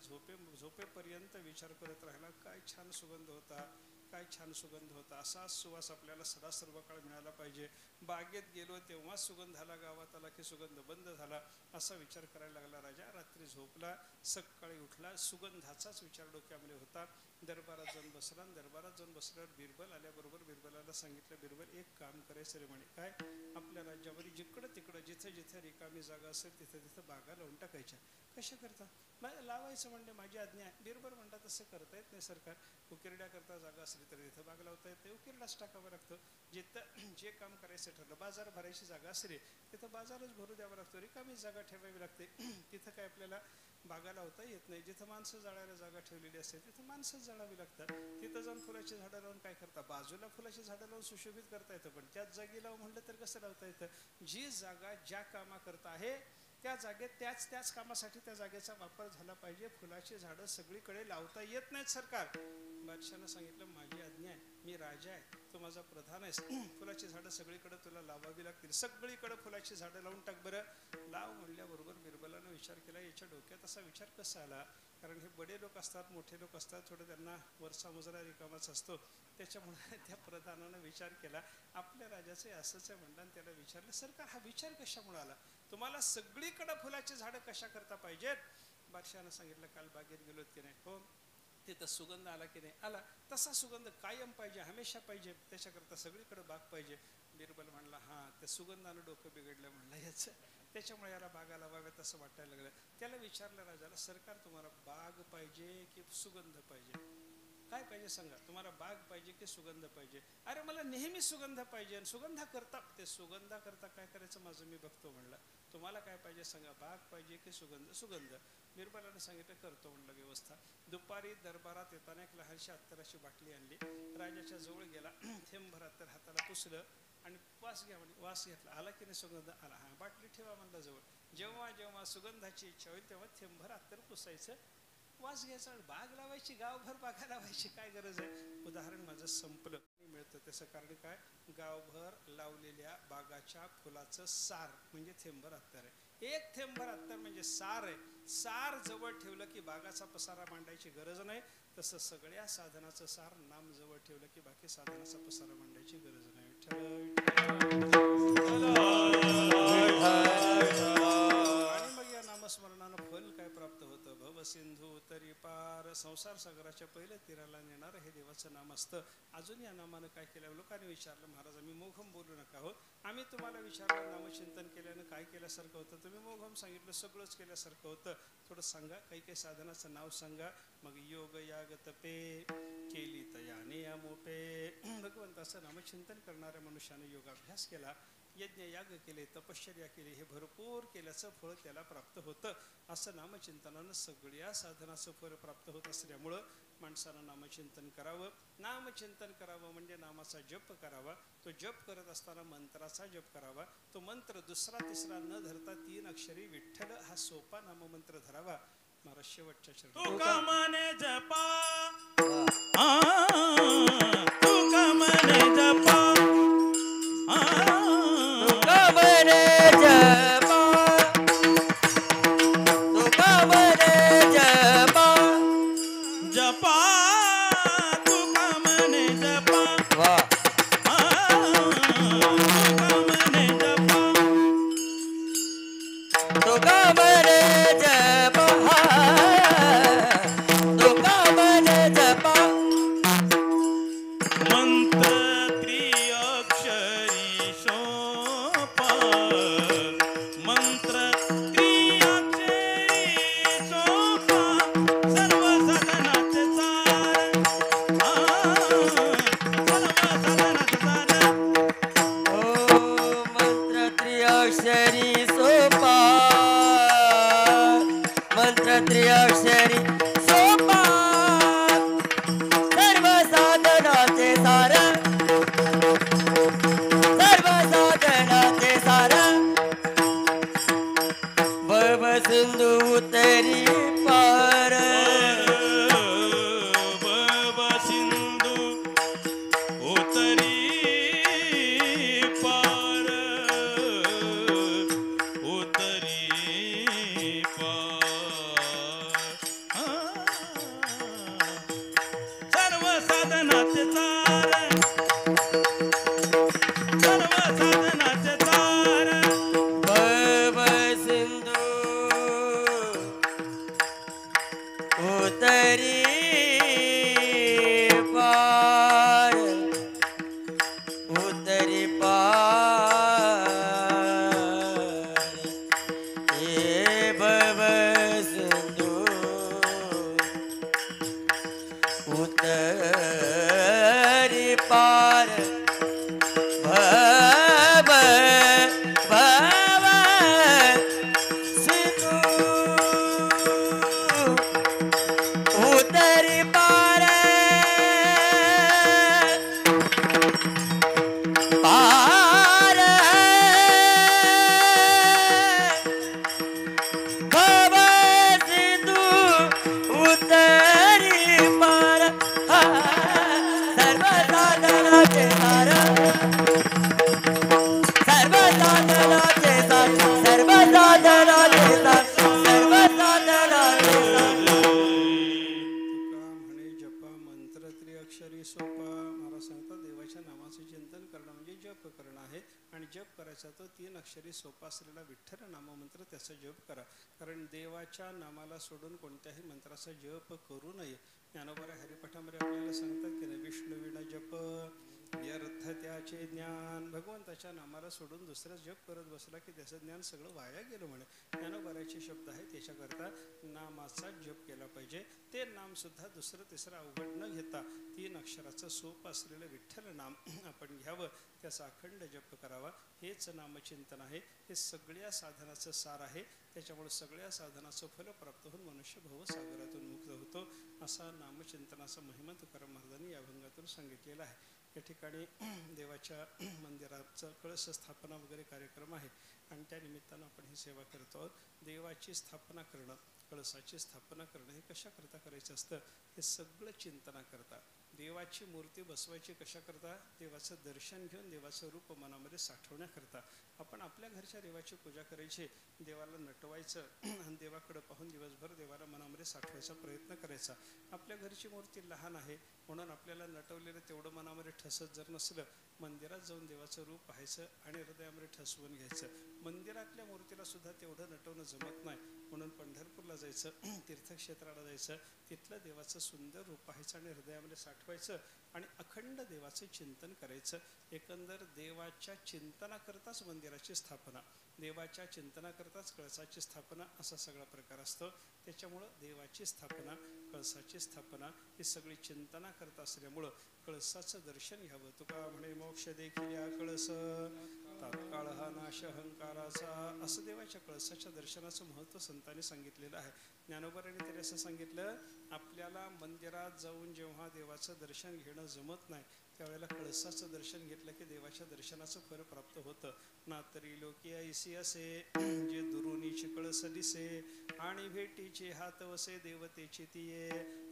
Speaker 3: झोपेपर्यंत विचार करत राहिला, काय छान सुगंध होता, काय छान सुगंध होता. असाच सुवास आपल्याला सदा सर्व काळ मिळाला पाहिजे. बागेत गेलो तेव्हा सुगंध आला, गावात आला की सुगंध बंद झाला, असा विचार करायला लागला राजा. रात्री झोपला, सकाळी उठला, सुगंधाचाच विचार डोक्यामध्ये होता. दरबारात जाऊन बसला आणि दरबारात जाऊन बसल्यावर बिरबल आल्याबरोबर बिरबलाला सांगितलं, बिरबल एक काम करायचं रे म्हणे. काय? आपल्या राज्यामध्ये जिकडं तिकडं जिथं जिथं रिकामी जागा असेल तिथं तिथं बागा लावून टाकायच्या. कशा करता? लावायचं म्हणजे माझी आज्ञा आहे. बिरबल म्हणता तसं करता येत नाही सरकार. उकिरड्याकरता जागा असली तर तिथं बाग लावता येते, उकिरडाच टाकावं लागतं. जिथं जे काम करायचं ठरलं, बाजार भरायची जागा असली तिथं बाजारच भरू द्यावा लागतो, रिकामी जागा ठेवावी लागते. तिथं काय आपल्याला बागा लावता येत नाही. जिथं माणसं जाळायला जागा ठेवलेली असते तिथं माणसंच जाळावी लागतात. तिथं जाऊन फुलाची झाडं लावून काय करता? बाजूला फुलाची झाडं लावून सुशोभित करता येतं, पण त्याच जागी लावून म्हटलं तर कसं लावता येतं? जी जागा ज्या कामाकरता आहे त्या जागेत त्याच कामासाठी त्या जागेचा वापर झाला पाहिजे. फुलाची झाडं सगळीकडे लावता येत नाहीत सरकार. बादशाहनं सांगितलं, माझी आज्ञा आहे, मी राजा आहे, तो माझा प्रधान आहे, फुलाची झाडं सगळीकडे तुला लावावी लागतील. सगळीकडे फुलाची झाडं लावून टाक बरं. लाव म्हणल्याबरोबर बिरबलानं विचार केला, याच्या डोक्यात असा विचार कसा आला? कारण हे बडे लोक असतात, मोठे लोक असतात, थोडं त्यांना वरचा मुजरा रिकामाच असतो. त्याच्यामुळे त्या प्रधानानं विचार केला, आपल्या राजाचे असंच आहे म्हणलं, आणि त्याला विचारलं, सरकार हा विचार कशामुळे आला? तुम्हाला सगळीकडे फुलाची झाडं कशा करता पाहिजेत? बादशाहनं सांगितलं, काल बागेत गेलोत की नाही? हो. तिथं सुगंध आला की नाही? आला. तसा सुगंध कायम पाहिजे, हमेशा पाहिजे, त्याच्याकरता सगळीकडे बाग पाहिजे. बिरबल म्हणला, हां, त्या सुगंधानं डोकं बिघडलं म्हणलं याचं, त्याच्यामुळे याला बागा लावाव्यात असं वाटायला लागलं. त्याला विचारलं राजाला, सरकार तुम्हाला बाग पाहिजे की सुगंध पाहिजे? काय पाहिजे सांगा? तुम्हाला बाग पाहिजे की सुगंध पाहिजे? अरे मला नेहमी सुगंध पाहिजे. सुगंधा करता, ते सुगंधा करता काय करायचं माझं मी बघतो म्हणलं. तुम्हाला काय पाहिजे सांगा? बाग पाहिजे की सुगंध? सुगंध. बिरबलानं सांगितलं, करतो म्हणलं व्यवस्था. दुपारी दरबारात येताना एक लहानशी अत्तराची बाटली आणली, राजाच्या जवळ गेला, थेंबभर अत्तर हाताला पुसलं आणि वास घ्या म्हणजे वास घेतला. आला की नाही सुगंध? आला. हा, बाटली ठेवा म्हणलं जवळ. जेव्हा जेव्हा सुगंधाची इच्छा होईल तेव्हा थेंबभर अत्तर पुसायचं, वास घ्यायचा. बाग लावायची, गावभर बागा लावायची काय गरज आहे? उदाहरण माझं संपलं मिळतं त्याचं कारण काय? गावभर लावलेल्या बागाच्या फुलाचं सार म्हणजे थेंबभर अत्तर आहे. एक थेंबभर अत्तर म्हणजे सार आहे. सार जवळ ठेवलं की बागाचा पसारा मांडायची गरज नाही. तसं सगळ्या साधनाचं सार नाम जवळ ठेवलं की बाकी साधनाचा पसारा मांडायची गरज नाही. आणि मग या नामस्मरणानं फल काय प्राप्त होतं? भव सिंधू तरी पार. संसार सागराच्या पहिल्या तीराला नेणारं हे देवाचं नाम असतं. अजून या नामानं काय केलं? लोकांनी विचारलं, महाराज आम्ही मोघम बोलू नका हो, आम्ही तुम्हाला विचारलं नामचिंतन केल्यानं काय केल्यासारखं होतं? तुम्ही मोघम सांगितलं, सगळंच केल्यासारखं होतं. थोडं सांगा, काही काही साधनाचं नाव सांगा. मग योग याग तपे केली तयाने अमोपे. भगवंताचं नामचिंतन करणाऱ्या मनुष्याने योगाभ्यास केला, यज्ञ याग केले, तपश्चर्या केली, हे भरपूर केल्याचं फळ त्याला प्राप्त होतं. असं नामचिंतनानं सगळ्या साधनाचं फळ प्राप्त होत असल्यामुळं माणसानं नामचिंतन करावं. नामचिंतन करावं म्हणजे नामाचा जप करावा. तो जप करत असताना मंत्राचा जप करावा. तो मंत्र दुसरा तिसरा न धरता 3 अक्षरी विठ्ठल हा सोपा नाममंत्र धरावा. महाराज शेवटच्या चरणी
Speaker 2: तुका मने जपा, तुका मने जपा,
Speaker 1: तुका मने जपा, तुका मने जपा,
Speaker 2: जपा तुका मने जपा,
Speaker 1: वाह,
Speaker 2: तुका मने जपा,
Speaker 1: तुका मने जपा, तुका मने जपा.
Speaker 2: मंत्र त्रिअक्षरी सोपा, मंत्र त्रिअक्षरी सोपा, सर्व साधनाचे सार, सर्व साधनाचे सार.
Speaker 1: ओ मंत्र त्रिअक्षरी सोपा, मंत्र त्रिअक्षरी सोपा, सर्व साधनाचे सार, सर्व साधनाचे सार. भव सिंधू उतरी पार,
Speaker 2: भव सिंधू उतरी पार,
Speaker 1: पार भव सिंधू उतरी पार सर्व साधनाचे सार सर्व साधनाचे सार सर्व साधनाचे सार सर्व साधनाचे सार
Speaker 3: तुका म्हणे जपा मंत्र त्रिअक्षरी सोपा. मला सांगता देवाच्या नामाचे चिंतन करणं म्हणजे जप करणं आहे. आणि जप करायचा तो 3 अक्षरी सोपा असलेला विठ्ठल नाममंत्र त्याचा जप करा. कारण देवाच्या नामाला सोडून कोणत्याही मंत्राचा जप करू नये. ज्ञानोबा हरिपाठामध्ये आपल्याला सांगतात की विष्णुविण जप व्यर्थ त्याचे ज्ञान. भगवंताच्या नामाला सोडून दुसरा जप करत बसला की त्याचं ज्ञान सगळं वाया गेलं म्हणे. ज्ञानोबाराचे शब्द आहे त्याच्याकरता नामाचा जप केला पाहिजे. ते नाम सुद्धा दुसरं तिसरं अवघड न घेता 3 अक्षराचं सोप असलेलं विठ्ठल नाम आपण घ्यावं. त्याचा अखंड जप करावा. हेच नामचिंतन आहे. हे सगळ्या साधनाचं सार आहे. त्याच्यामुळे सगळ्या साधनाचं फल प्राप्त होऊन मनुष्य भवसागरातून मुक्त होतो. असा नामचिंतनाचा महिमा तुकाराम महाराजांनी या भंगातून सांगितलेला आहे. या ठिकाणी देवाच्या मंदिराचा कळस स्थापना वगैरे कार्यक्रम आहे आणि त्या निमित्तानं आपण ही सेवा करतो आहोत. देवाची स्थापना करणं, कळसाची स्थापना करणं हे कशा करता करायचं असतं? हे सगळं चिंतना करता. देवाची मूर्ती बसवायची कशा करता? देवाचं दर्शन घेऊन देवाचं रूप मनामध्ये साठवण्याकरता. आपण आपल्या घरच्या देवाची पूजा करायची, देवाला नटवायचं आणि देवाकडे पाहून दिवसभर देवाला मनामध्ये साठवायचा प्रयत्न करायचा. आपल्या घरची मूर्ती लहान आहे म्हणून आपल्याला नटवलेलं तेवढं मनामध्ये ठसत जर नसलं, मंदिरात जाऊन देवाचं रूप पाहायचं आणि हृदयामध्ये ठसवून घ्यायचं. मंदिरातल्या मूर्तीला सुद्धा तेवढं नटवणं जमत नाही म्हणून पंढरपूरला जायचं, तीर्थक्षेत्राला जायचं, तिथलं देवाचं सुंदर रूप पाहायचं आणि हृदयामध्ये साठवायचं आणि अखंड देवाचं चिंतन करायचं. एकंदर देवाच्या चिंतनाकरताच मंदिराची स्थापना, देवाच्या चिंतनाकरताच कळसाची स्थापना असा सगळा प्रकार असतो. त्याच्यामुळं देवाची स्थापना, कळसाची स्थापना ही सगळी चिंतना करता असल्यामुळं कळसाचं दर्शन घ्यावं. तुका म्हणे मोक्ष देखील या कळस तात्काळ हा नाश अहंकाराचा. असं देवाच्या कळसाच्या दर्शनाचं महत्त्व संतांनी सांगितलेलं आहे. ज्ञानोबारांनी तरी असं सांगितलं, आपल्याला मंदिरात जाऊन जेव्हा देवाचं दर्शन घेणं जमत नाही त्यावेळेला कळसाचं दर्शन घेतलं की देवाच्या दर्शनाचं फळ प्राप्त होतं. ना तरी लोकी ऐसी असे जे दुरुनीची कळस दिसे आणि भेटीचे हात वसे देवतेची तिये.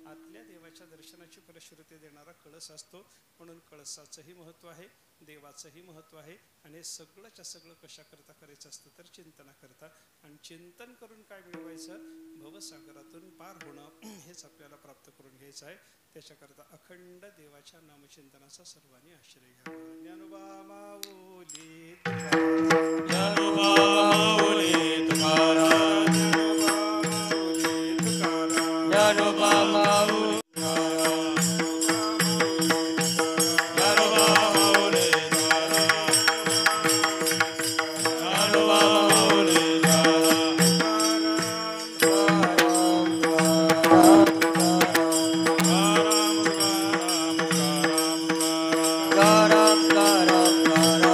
Speaker 3: आतल्या देवाच्या दर्शनाची फलश्रुती देणारा कळस असतो. म्हणून कळसाचंही महत्त्व आहे, देवाचंही महत्त्व आहे. आणि सगळंच्या सगळं कशा करता करायचं असतं तर चिंतना करता. आणि चिंतन करून काय मिळवायचं? भवसागरातून पार होणं हेच आपल्याला प्राप्त करून घ्यायचं आहे. त्याच्याकरता अखंड देवाच्या नामचिंतनाचा सर्वांनी आश्रय घ्यावा. ज्ञानोबा माऊली तुकाराम,
Speaker 4: ज्ञानोबा माऊली तुकाराम,
Speaker 1: ज्ञानोबा माऊली Garam, garam, garam.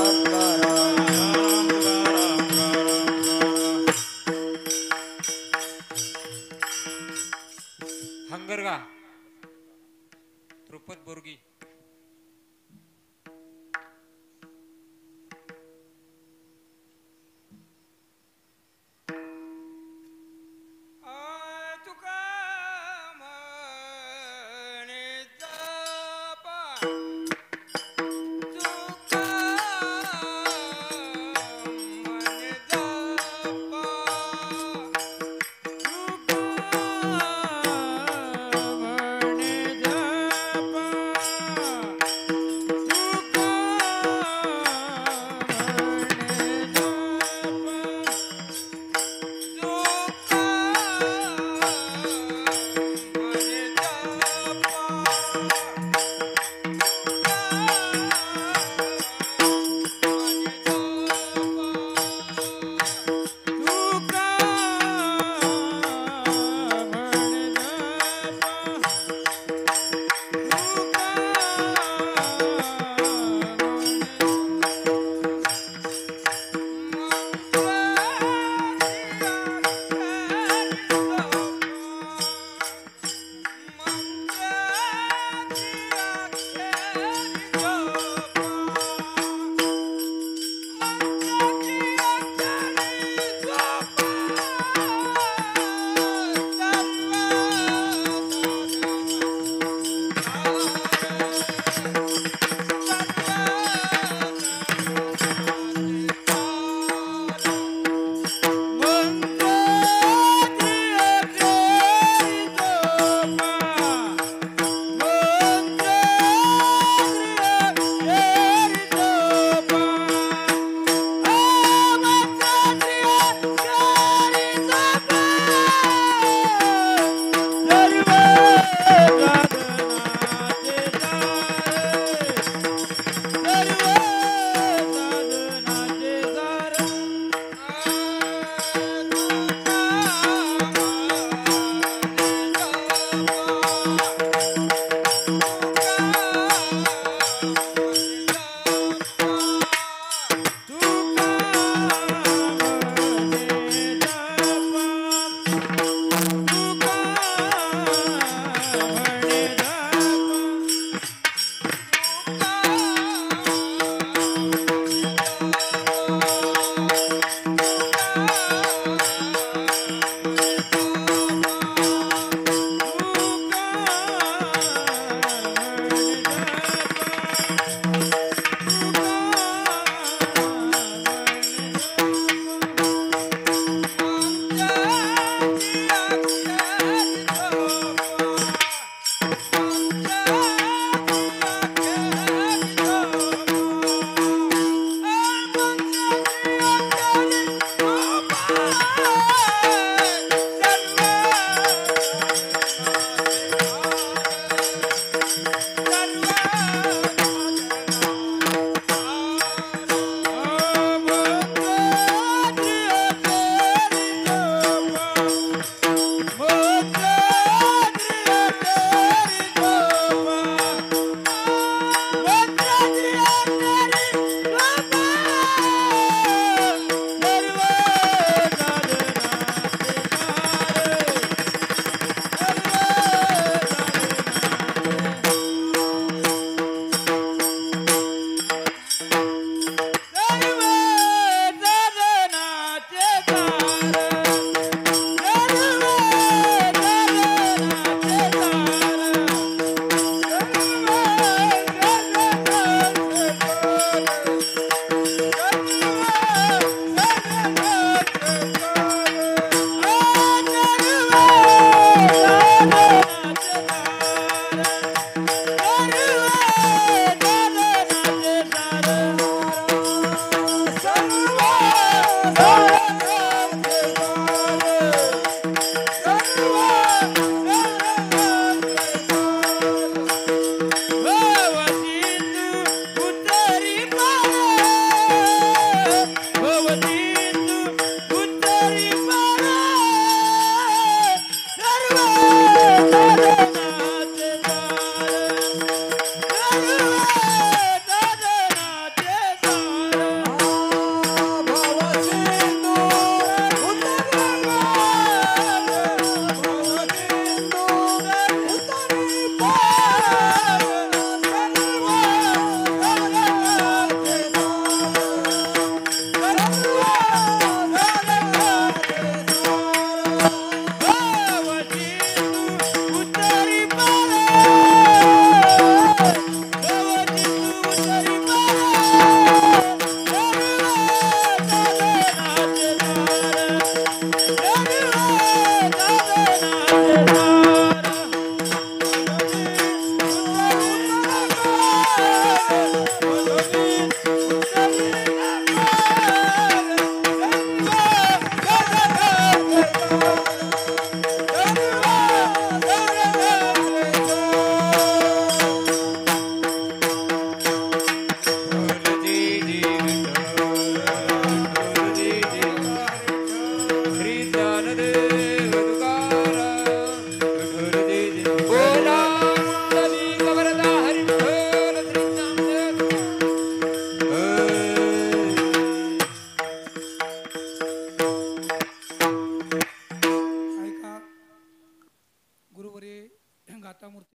Speaker 5: घटामूर्ती